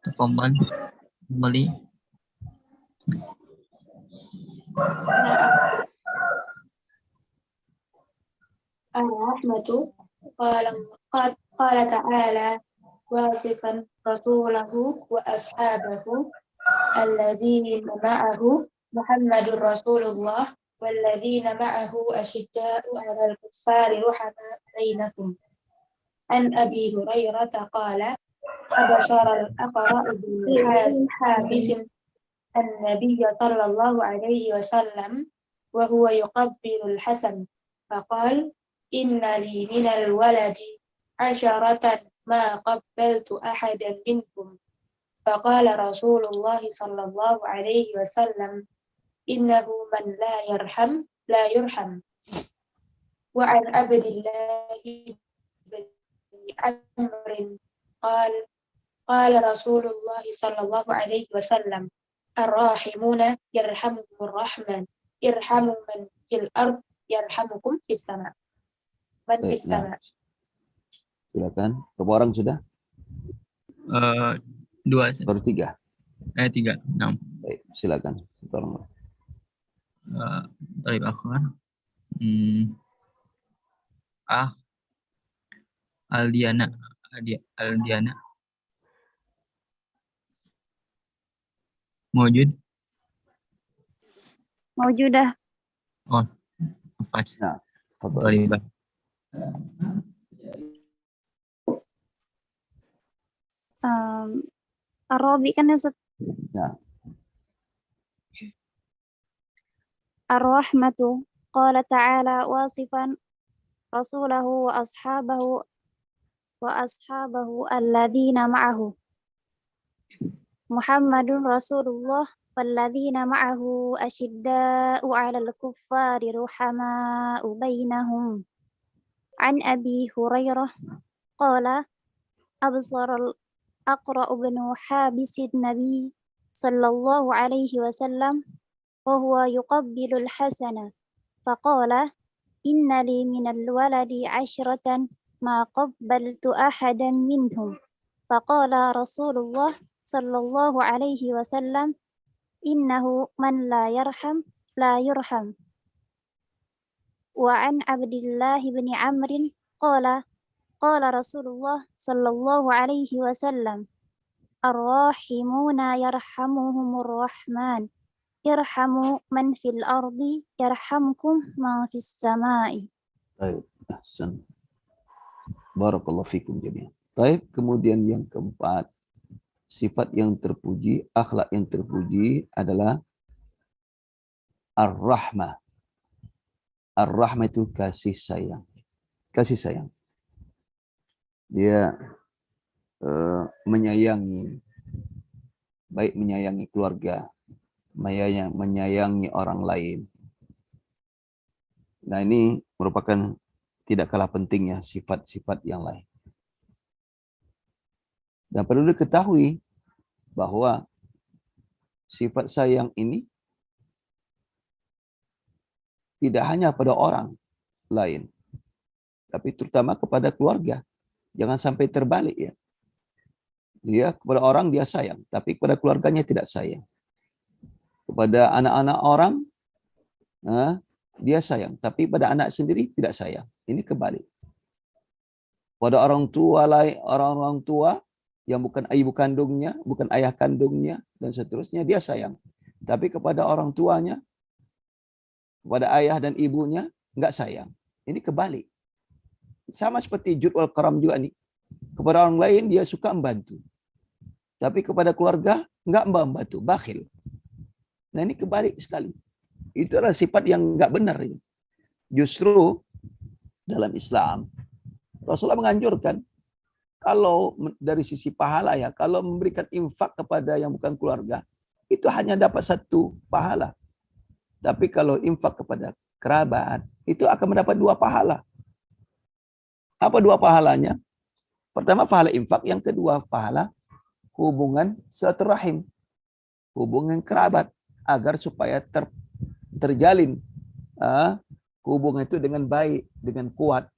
Tafadhali. الرحمة قال تعالى واصفا رسوله وأصحابه الذين معه محمد رسول الله والذين معه أشداء على الكفار رحماء بينهم. عن أبي هريرة قال أبصر الأقرع بن حابس النبي صلى الله عليه وسلم وهو يقبل الحسن فقال إن لي من الولد عشرة ما قبلت أحدا منكم فقال رسول الله صلى الله عليه وسلم إنه من لا يرحم لا يرحم. وعن عبد الله بن عمرو قال رسول الله صلى الله عليه وسلم الراحمون يرحمهم الرحمن ارحموا من في الأرض yarhamukum fis sama. Man fis sama. Silakan. Berapa orang sudah? 2. Baru 3. 3. Nah. Baik, silakan. Tolong. Talib akhwan. Aldiana. Maujudah. Oh. Nah, Talibah. Arabi kan ya. Ar-Rahmatu qala ta'ala wasifan rasulahu wa ashabahu alladhina ma'ahu Muhammadun Rasulullah walladzina ma'ahu asyidda'u 'alal kuffari ruhama'u bainahum. An Abi Hurairah qala absara al-Aqra' bin Habis an-Nabi sallallahu alaihi wasallam wa huwa yuqabbilu al-Hasana faqala inna li minal waladi 'ashratan ma qabbaltu ahadan minhum faqala Rasulullah sallallahu alaihi wasallam innahu man la yarham la yurham. Wa an Abdullah bin Amr qala Qala Rasulullah sallallahu alaihi wasallam, Ar-rahimuna yarhamuhumur rahman. Irhamu man fil ardi yarhamkum man fis samai. Baik, ahsan. Barakallahu fikum jami'an. Baik, kemudian yang keempat, sifat yang terpuji, akhlak yang terpuji adalah ar-rahmah. Ar-rahmah itu kasih sayang. Kasih sayang. Dia menyayangi, baik menyayangi keluarga, menyayangi orang lain. Nah, ini merupakan tidak kalah pentingnya sifat-sifat yang lain. Dan perlu diketahui bahwa sifat sayang ini tidak hanya pada orang lain, tapi terutama kepada keluarga. Jangan sampai terbalik ya. Dia kepada orang dia sayang, tapi kepada keluarganya tidak sayang. Kepada anak-anak orang dia sayang, tapi pada anak sendiri tidak sayang. Ini kebalik. Pada orang tua lain, orang-orang tua yang bukan ibu kandungnya, bukan ayah kandungnya dan seterusnya dia sayang. Tapi kepada orang tuanya, kepada ayah dan ibunya enggak sayang. Ini kebalik. Sama seperti Jud wal Karam juga nih. Kepada orang lain dia suka membantu. Tapi kepada keluarga enggak membantu, bakhil. Nah, ini kebalik sekali. Itu adalah sifat yang enggak benar ini. Justru dalam Islam Rasulullah menganjurkan kalau dari sisi pahala ya, kalau memberikan infak kepada yang bukan keluarga itu hanya dapat 1 pahala. Tapi kalau infak kepada kerabat itu akan mendapat 2 pahala. Apa 2 pahalanya? Pertama pahala infak, yang kedua pahala hubungan silaturahim, hubungan kerabat, agar supaya terjalin hubungan itu dengan baik, dengan kuat.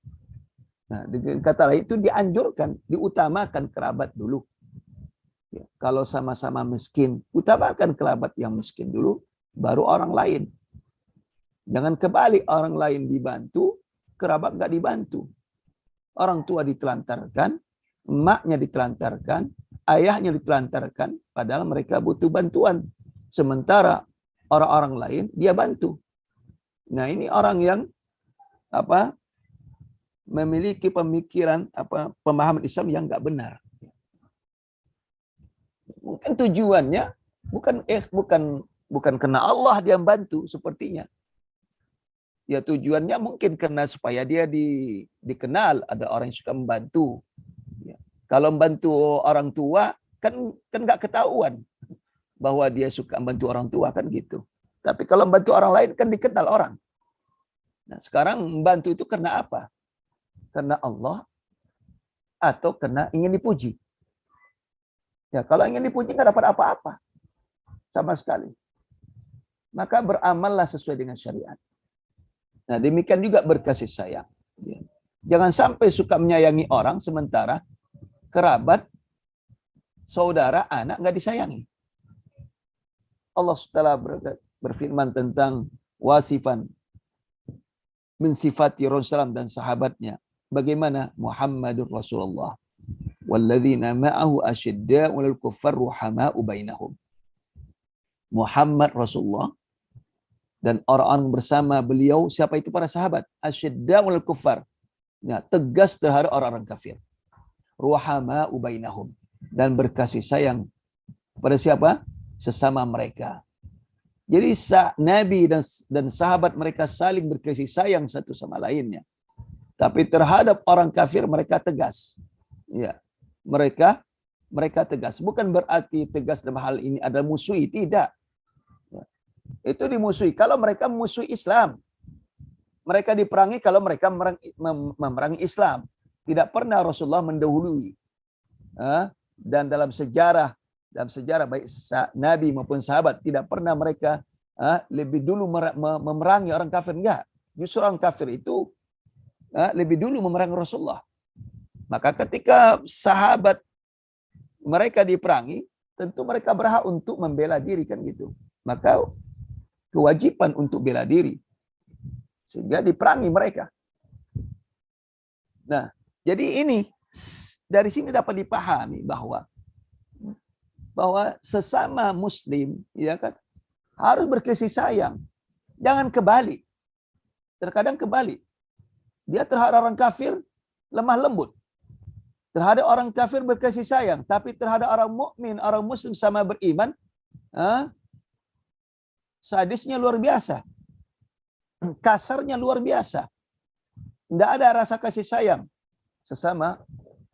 Nah, dengan kata lain itu dianjurkan, diutamakan kerabat dulu. Ya, kalau sama-sama miskin, utamakan kerabat yang miskin dulu, baru orang lain. Jangan kebalik, orang lain dibantu, kerabat nggak dibantu. Orang tua ditelantarkan, emaknya ditelantarkan, ayahnya ditelantarkan, padahal mereka butuh bantuan. Sementara orang-orang lain dia bantu. Nah, ini orang yang memiliki pemikiran pemahaman Islam yang enggak benar. Mungkin tujuannya bukan karena Allah dia membantu sepertinya. Ya tujuannya mungkin karena supaya dia dikenal, ada orang yang suka membantu. Ya. Kalau membantu orang tua kan enggak ketahuan bahwa dia suka membantu orang tua kan gitu. Tapi kalau membantu orang lain kan dikenal orang. Nah, sekarang membantu itu karena apa? Karena Allah atau karena ingin dipuji? Ya, kalau ingin dipuji nggak dapat apa-apa sama sekali. Maka beramallah sesuai dengan syariat. Nah, demikian juga berkasih sayang. Ya. Jangan sampai suka menyayangi orang sementara kerabat, saudara, anak nggak disayangi. Allah SWT berfirman tentang wasifan mensifati Rasulullah dan sahabatnya. Bagaimana Muhammadur Rasulullah. Walladzina ma'ahu asyidda'u 'alal kuffar ruhama'u bainahum. Muhammad Rasulullah dan orang-orang bersama beliau, siapa itu para sahabat? Asyidda'u 'alal kuffar. Ya, tegas terhadap orang-orang kafir. Ruhama'u bainahum, dan berkasih sayang kepada siapa? Sesama mereka. Jadi Nabi dan sahabat mereka saling berkasih sayang satu sama lainnya. Tapi terhadap orang kafir mereka tegas. Ya, mereka tegas. Bukan berarti tegas dalam hal ini adalah musuhi, tidak. Ya. Itu dimusuhi kalau mereka memusuhi Islam. Mereka diperangi kalau mereka memerangi Islam. Tidak pernah Rasulullah mendahului. Dan dalam sejarah baik Nabi maupun sahabat tidak pernah mereka lebih dulu memerangi orang kafir, enggak. Justru orang kafir itu lebih dulu memerangi Rasulullah. Maka ketika sahabat mereka diperangi, tentu mereka berhak untuk membela diri kan gitu. Maka kewajiban untuk bela diri sehingga diperangi mereka. Nah, Jadi ini dari sini dapat dipahami bahwa sesama muslim ya kan harus berkasih sayang. Jangan kebalik. Terkadang kebalik. Dia terhadap orang kafir lemah lembut. Terhadap orang kafir berkasih sayang, tapi terhadap orang mukmin, orang muslim sama beriman, sadisnya luar biasa. Kasarnya luar biasa. Tidak ada rasa kasih sayang sesama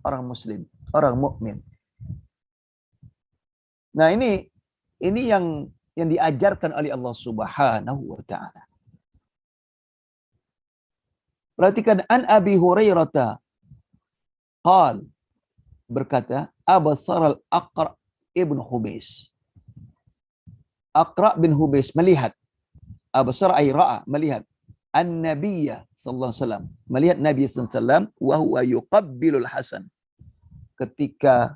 orang muslim, orang mukmin. Nah, ini yang diajarkan oleh Allah Subhanahu wa taala. Perhatikan an Abi Hurairah qal berkata abasar al-Aqra ibn Hubais. Aqra bin Hubais melihat, abasar ay ra'a, melihat an-nabiyya sallallahu alaihi wasallam, melihat Nabi sallallahu alaihi wasallam wa huwa yuqabbilul Hasan. Ketika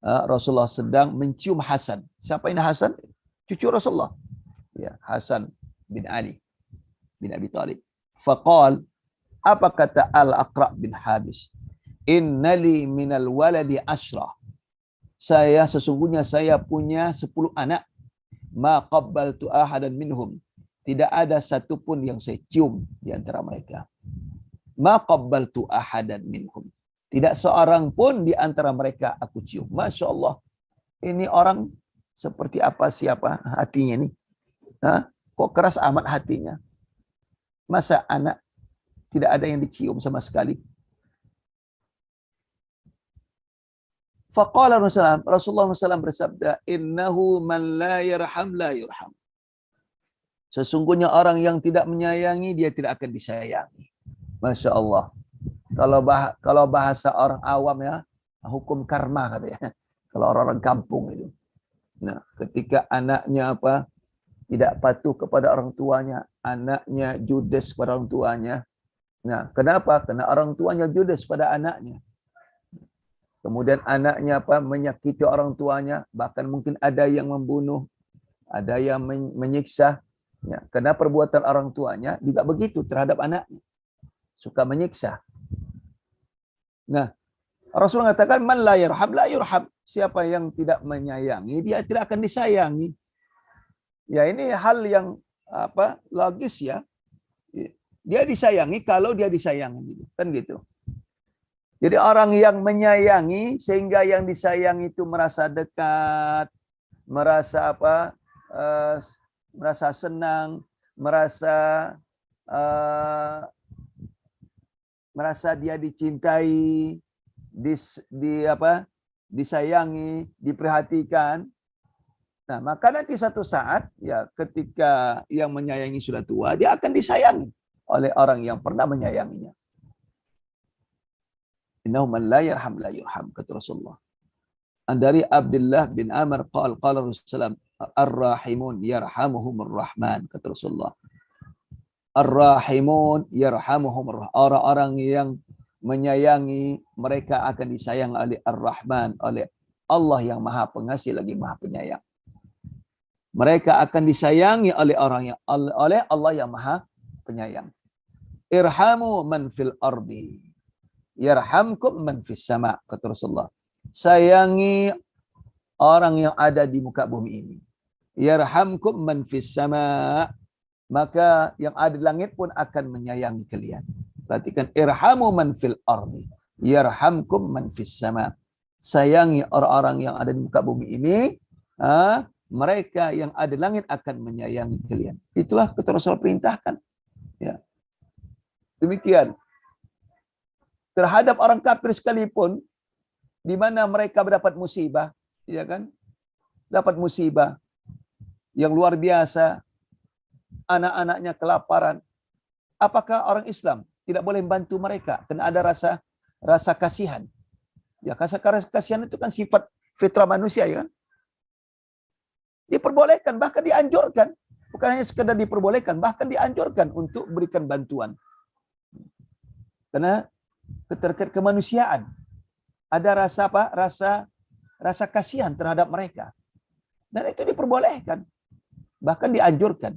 Rasulullah sedang mencium Hasan. Siapa ini Hasan? Cucu Rasulullah. Ya, Hasan bin Ali bin Abi Thalib. Faqal, apa kata Al-Aqra bin Habis? Innali minal waladi asyrah. Sesungguhnya saya punya 10 anak. Ma qabbaltu ahadan minhum. Tidak ada satupun yang saya cium di antara mereka. Ma qabbaltu ahadan minhum. Tidak seorang pun di antara mereka aku cium. Masya Allah. Ini orang seperti apa siapa hatinya ini? Kok keras amat hatinya? Masa anak tidak ada yang dicium sama sekali? Faqala Rasulullah SAW bersabda, Innahu man la yarham la yurham. Sesungguhnya orang yang tidak menyayangi, dia tidak akan disayangi. Masya Allah. Kalau bahasa orang awam ya, hukum karma katanya. Kalau orang-orang kampung itu. Nah, ketika anaknya tidak patuh kepada orang tuanya, anaknya judes pada orang tuanya. Nah, kenapa? Karena orang tuanya judes pada anaknya. Kemudian anaknya menyakiti orang tuanya, bahkan mungkin ada yang membunuh, ada yang menyiksa. Ya, karena perbuatan orang tuanya juga begitu terhadap anaknya. Suka menyiksa. Nah, Rasul mengatakan man la yarham la yurham. Siapa yang tidak menyayangi, dia tidak akan disayangi. Ya, ini hal yang logis ya. Dia disayangi kalau dia disayangi, kan gitu. Jadi orang yang menyayangi sehingga yang disayang itu merasa dekat, merasa merasa senang, merasa dia dicintai, disayangi, diperhatikan. Nah, maka nanti satu saat ya ketika yang menyayangi sudah tua, dia akan disayangi oleh orang yang pernah menyayanginya. Innahu man la yarham la yurham, kata Rasulullah. Dari Abdullah bin Amr qala Rasulullah ar-rahimun yarhamuhumur rahman, kata Rasulullah. Ar-rahimun yarhamuhumur rahman. Orang-orang yang menyayangi mereka akan disayang oleh Ar-Rahman, oleh Allah yang Maha Pengasih lagi Maha Penyayang. Mereka akan disayangi oleh oleh Allah yang Maha Penyayang. Irhamu man fil ardi yarhamkum man fis sama, kata Rasulullah. Sayangi orang yang ada di muka bumi ini. Yarhamkum man fis sama, maka yang ada di langit pun akan menyayangi kalian. Perhatikan, irhamu man fil ardi yarhamkum man fis sama. Sayangi orang-orang yang ada di muka bumi ini, mereka yang ada di langit akan menyayangi kalian. Itulah kata Rasul perintahkan. Ya. Demikian. Terhadap orang kafir sekalipun, di mana mereka mendapat musibah, ya kan? Dapat musibah yang luar biasa, anak-anaknya kelaparan. Apakah orang Islam tidak boleh membantu mereka? Karena ada rasa kasihan. Ya, kasihan itu kan sifat fitrah manusia, ya kan? Diperbolehkan, bahkan dianjurkan. Bukan hanya sekedar diperbolehkan, bahkan dianjurkan untuk berikan bantuan. Karena terkait kemanusiaan. Ada rasa kasihan terhadap mereka. Dan itu diperbolehkan. Bahkan dianjurkan.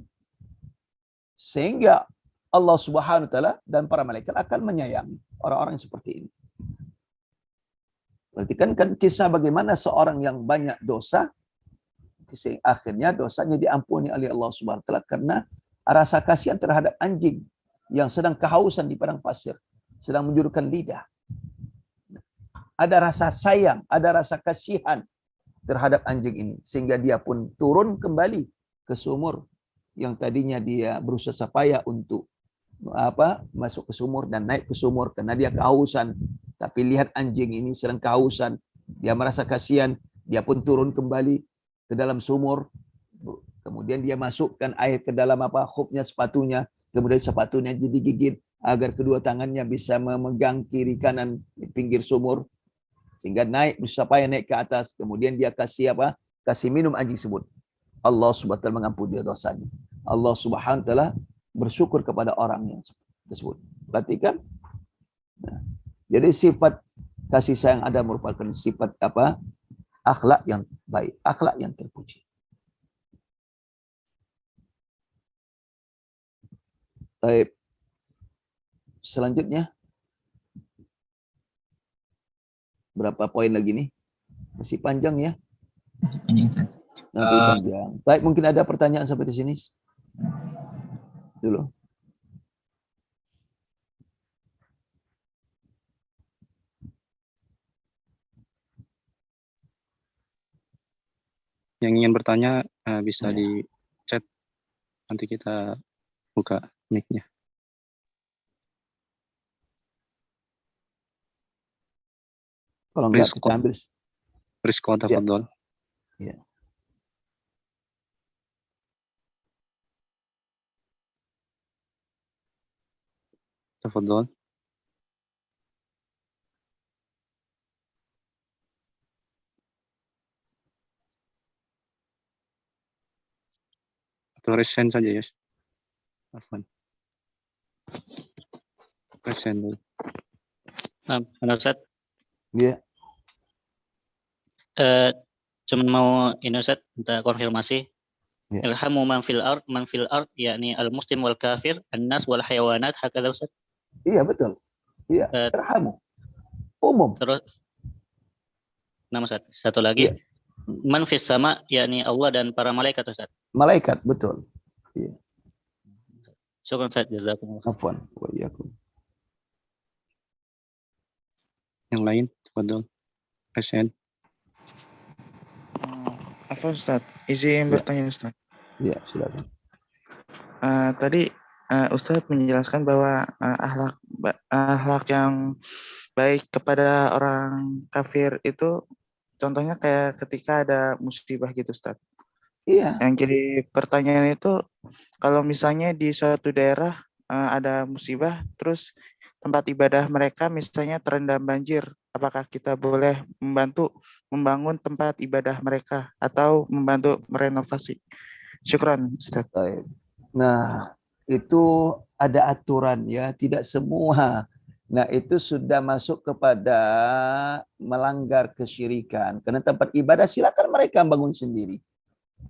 Sehingga Allah Subhanahu wa taala dan para malaikat akan menyayangi orang-orang seperti ini. Berarti kan kisah bagaimana seorang yang banyak dosa, akhirnya dosanya diampuni oleh Allah Subhanahu wa taala karena rasa kasihan terhadap anjing yang sedang kehausan di padang pasir, sedang menjulurkan lidah. Ada rasa sayang, ada rasa kasihan terhadap anjing ini, sehingga dia pun turun kembali ke sumur yang tadinya dia berusaha payah untuk masuk ke sumur dan naik ke sumur karena dia kehausan. Tapi lihat anjing ini sedang kehausan, dia merasa kasihan, dia pun turun kembali ke dalam sumur. Kemudian dia masukkan air ke dalam khufnya, sepatunya, kemudian sepatunya digigit agar kedua tangannya bisa memegang kiri kanan di pinggir sumur sehingga naik, berusaha payah naik ke atas. Kemudian dia kasih kasih minum anjing tersebut. Allah Subhanahu wa taala mengampuni dosanya. Allah Subhanahu wa taala bersyukur kepada orang yang tersebut. Perhatikan. Nah, jadi sifat kasih sayang ada merupakan sifat akhlak yang baik, akhlak yang terpuji. Baik. Selanjutnya berapa poin lagi nih? Masih panjang ya? Panjang. Baik, mungkin ada pertanyaan sampai di sini dulu. Yang ingin bertanya bisa di chat, nanti kita buka mic-nya. Kalau enggak kita ambil Rizko, tafadhol. Ya. Tafadhol. Atau resen saja ya. Afwan. Resen dulu. Ustaz. Iya. Cuma mau ini Ustaz, minta konfirmasi. Ya. Irhamu man fil ard, yakni al-muslim wal kafir, an-nas wal hayawanat, hakadha Ustaz. Iya, betul. Iya, irhamu. Umum. Terus nama Ustaz, satu lagi. Ya. Man fis sama, yakni Allah dan para malaikat Ustaz. Malaikat, betul. Iya. Syukran Ustaz, jazakumullah. Afwan wa iyyakum. Yang lain, tafadhol. Resen. Apa Ustaz? Izin bertanya Ustaz. Iya, silakan. Tadi Ustaz menjelaskan bahwa akhlak yang baik kepada orang kafir itu contohnya kayak ketika ada musibah gitu Ustaz. Iya. Yang jadi pertanyaan itu kalau misalnya di suatu daerah ada musibah terus tempat ibadah mereka misalnya terendam banjir, apakah kita boleh membantu membangun tempat ibadah mereka atau membantu merenovasi? Syukran Ustaz. Nah, itu ada aturan ya, tidak semua. Nah, itu sudah masuk kepada melanggar kesyirikan. Karena tempat ibadah silakan mereka bangun sendiri.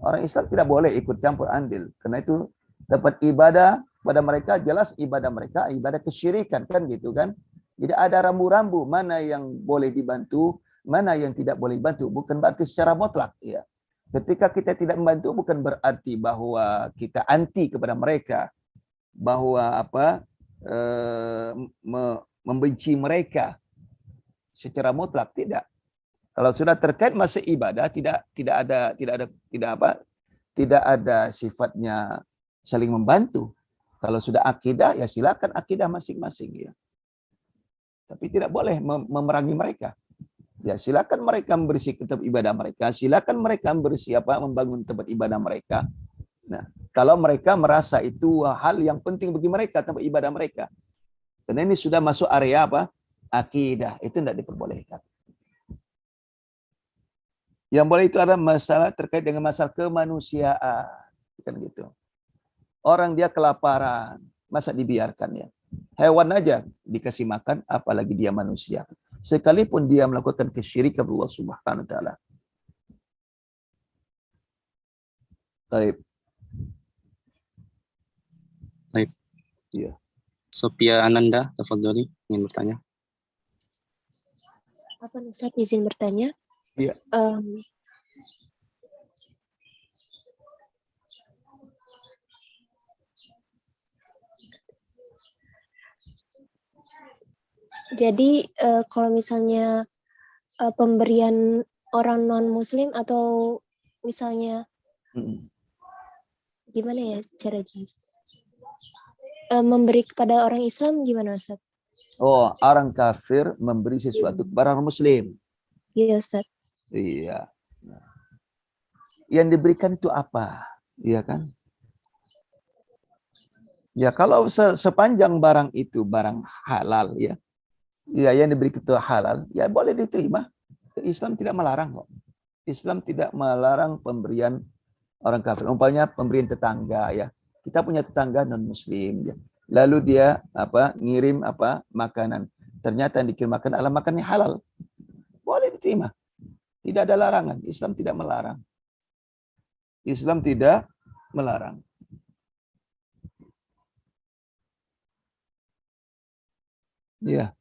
Orang Islam tidak boleh ikut campur andil. Karena itu tempat ibadah pada mereka jelas ibadah mereka ibadah kesyirikan kan gitu kan. Jadi ada rambu-rambu mana yang boleh dibantu, mana yang tidak boleh dibantu. Bukan berarti secara mutlak ya. Ketika kita tidak membantu bukan berarti bahwa kita anti kepada mereka, bahwa membenci mereka secara mutlak, tidak. Kalau sudah terkait masa ibadah tidak ada sifatnya saling membantu. Kalau sudah akidah ya silakan akidah masing-masing ya. Tapi tidak boleh memerangi mereka. Ya silakan mereka membersihkan tempat ibadah mereka, silakan mereka membangun tempat ibadah mereka. Nah, kalau mereka merasa itu hal yang penting bagi mereka tempat ibadah mereka. Karena ini sudah masuk area akidah, itu tidak diperbolehkan. Yang boleh itu ada masalah terkait dengan masalah kemanusiaan, kan gitu. Orang dia kelaparan, masa dibiarkan ya? Hewan aja dikasih makan, apalagi dia manusia. Sekalipun dia melakukan kesyirikan Allah Subhanahu wa taala. Baik. Baik. Iya. Sophia Ananda, tafadholi ingin bertanya. Apa Ustaz izin bertanya? Iya. Jadi kalau misalnya pemberian orang non-muslim atau misalnya gimana ya cara jelas? Memberi kepada orang Islam gimana Ustaz? Oh, orang kafir memberi sesuatu kepada orang muslim. Iya Ustaz. Iya. Yang diberikan itu apa? Iya kan? Ya kalau sepanjang barang itu barang halal ya. Ya yang diberi itu halal, ya boleh diterima. Islam tidak melarang kok. Islam tidak melarang pemberian orang kafir. Umpamanya pemberian tetangga ya. Kita punya tetangga non muslim ya. Lalu dia ngirim makanan. Ternyata yang dikirim makanan adalah makannya halal. Boleh diterima. Tidak ada larangan. Islam tidak melarang. Islam tidak melarang. Ya.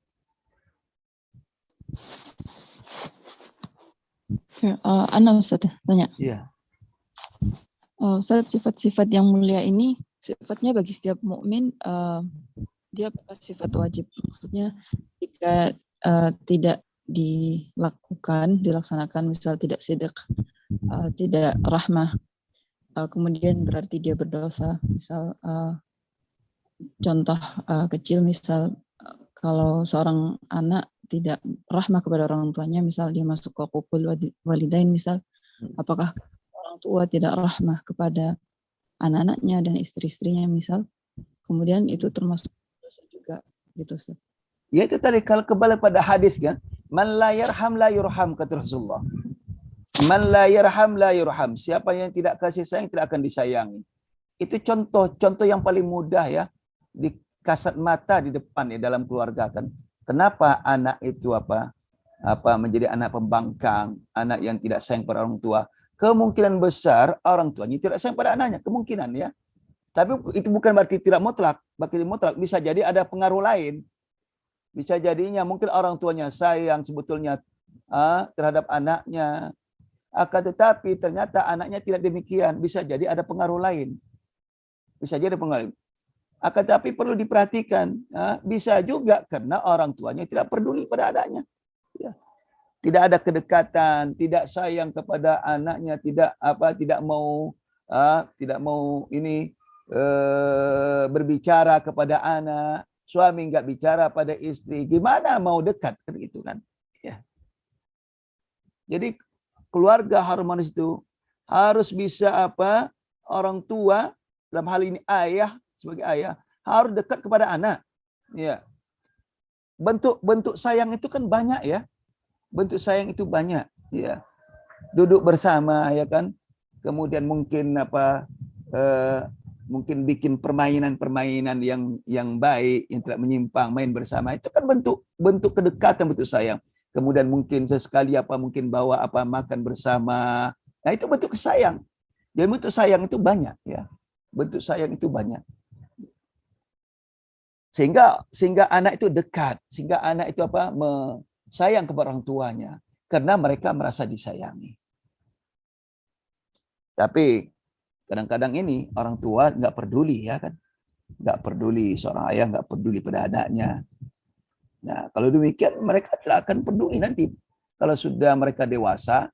Ana Ustaz tanya. Iya. Ustaz, sifat-sifat yang mulia ini sifatnya bagi setiap mukmin dia apakah sifat wajib? Maksudnya jika tidak dilaksanakan, misal tidak sidq, tidak rahmah, kemudian berarti dia berdosa. Misal contoh kecil, misal kalau seorang anak tidak rahmah kepada orang tuanya, misal dia masuk ke uququl walidain, misal apakah orang tua tidak rahmah kepada anak-anaknya dan istri-istrinya, misal kemudian itu termasuk dosa juga gitu Ustaz. Ya itu tadi kalau kembali pada hadis kan, man la yarham la yurham kata Rasulullah. Man la yarham la yurham. Siapa yang tidak kasih sayang tidak akan disayangi. Itu contoh yang paling mudah ya, di kasat mata di depan ya dalam keluarga kan. Kenapa anak itu menjadi anak pembangkang, anak yang tidak sayang pada orang tua? Kemungkinan besar orang tuanya tidak sayang pada anaknya, kemungkinan ya. Tapi itu bukan berarti tidak mutlak. Berarti mutlak bisa jadi ada pengaruh lain. Bisa jadinya mungkin orang tuanya sayang sebetulnya terhadap anaknya. Akan tetapi ternyata anaknya tidak demikian. Bisa jadi ada pengaruh lain. Bisa jadi ada pengaruh lain. Akan tetapi perlu diperhatikan. Bisa juga karena orang tuanya tidak peduli pada anaknya. Ya. Tidak ada kedekatan, tidak sayang kepada anaknya, tidak mau berbicara kepada anak, suami nggak bicara pada istri, gimana mau dekat kan gitu kan? Ya. Jadi keluarga harmonis itu harus bisa orang tua dalam hal ini ayah sebagai ayah harus dekat kepada anak. Ya. Bentuk sayang itu kan banyak ya. Bentuk sayang itu banyak ya. Duduk bersama ya kan. Kemudian mungkin mungkin bikin permainan-permainan yang baik, yang tidak menyimpang, main bersama. Itu kan bentuk kedekatan, bentuk sayang. Kemudian mungkin sesekali mungkin bawa makan bersama. Nah, itu bentuk sayang. Jadi bentuk sayang itu banyak ya. Bentuk sayang itu banyak. Sehingga anak itu dekat, sehingga anak itu sayang kepada orang tuanya karena mereka merasa disayangi. Tapi kadang-kadang ini orang tua nggak peduli ya kan, nggak peduli, seorang ayah nggak peduli pada anaknya. Nah kalau demikian mereka tidak akan peduli nanti kalau sudah mereka dewasa,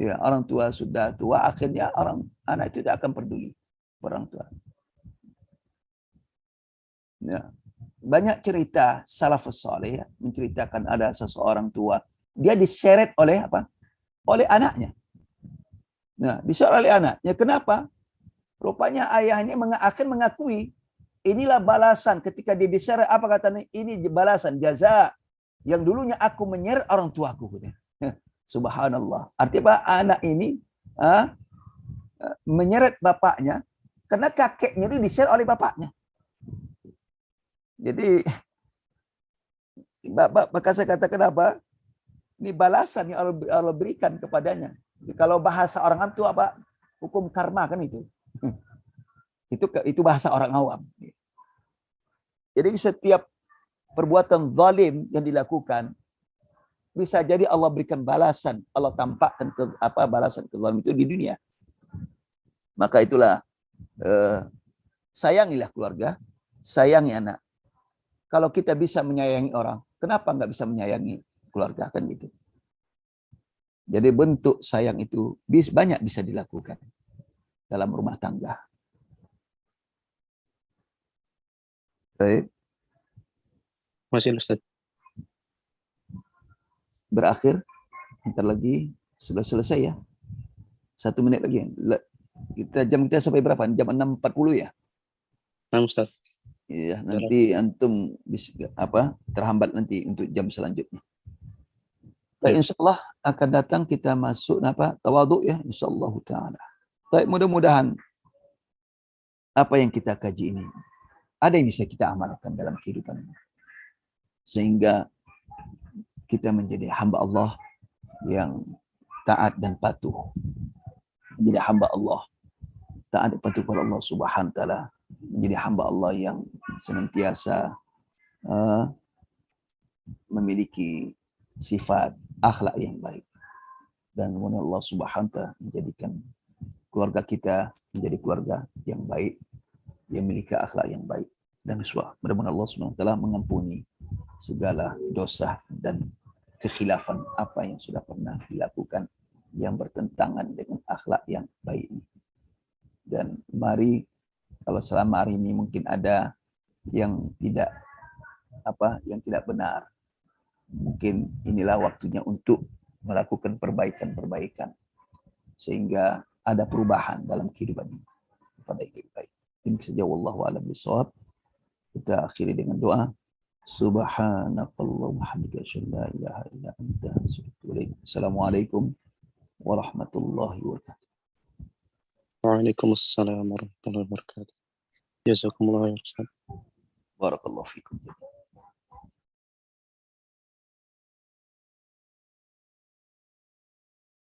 ya orang tua sudah tua, akhirnya anak itu tidak akan peduli orang tua. Ya. Banyak cerita salafus saleh ya, menceritakan ada seseorang tua, dia diseret oleh oleh anaknya. Nah, diseret oleh anaknya. Kenapa? Rupanya ayahnya akan mengakui inilah balasan ketika dia diseret, katanya, ini balasan jaza yang dulunya aku menyeret orang tuaku. Subhanallah. Artinya anak ini menyeret bapaknya karena kakeknya itu diseret oleh bapaknya. Jadi maka saya katakan ini balasan yang Allah berikan kepadanya. Kalau bahasa orang awam itu hukum karma kan itu. Itu bahasa orang awam. Jadi setiap perbuatan zalim yang dilakukan bisa jadi Allah berikan balasan, Allah tampakkan balasan kezaliman itu di dunia. Maka itulah sayangilah keluarga, sayangi anak. Kalau kita bisa menyayangi orang, kenapa nggak bisa menyayangi keluarga, kan gitu. Jadi bentuk sayang itu banyak bisa dilakukan dalam rumah tangga. Baik. Masih Ustaz. Berakhir, bentar lagi sudah selesai ya. 1 menit lagi. Jam kita sampai berapa? Jam 6.40 ya? 6 Ustaz. Iya, nanti antum bisa terhambat nanti untuk jam selanjutnya. Baik, insyaallah akan datang kita masuk tawaduk ya, insyaallah taala. Baik, mudah-mudahan apa yang kita kaji ini ada yang bisa kita amalkan dalam kehidupan ini. Sehingga kita menjadi hamba Allah yang taat dan patuh. Menjadi hamba Allah taat dan patuh kepada Allah Subhanahu wa taala. Menjadi hamba Allah yang senantiasa memiliki sifat akhlak yang baik. Dan mudah Allah Subhanahu wa taala menjadikan keluarga kita menjadi keluarga yang baik, yang memiliki akhlak yang baik. Dan mudah-mudahan Allah Subhanahu wa taala mengampuni segala dosa dan kekhilafan apa yang sudah pernah dilakukan yang bertentangan dengan akhlak yang baik ini. Dan mari, kalau selama hari ini mungkin ada yang tidak benar, mungkin inilah waktunya untuk melakukan perbaikan-perbaikan sehingga ada perubahan dalam kehidupan ini pada yang lebih baik. Ini saja, wallahu a'lam bishawab. Kita akhiri dengan doa. Subhanakallahumma hamdika asyhadu an la ilaha illa anta astaghfiruka wa atubu ilaik. Assalamualaikum warahmatullahi wabarakatuh. Waalaikumsalam warahmatullahi wabarakatuh. Jazakumullah khairan. Barakallahu fikum.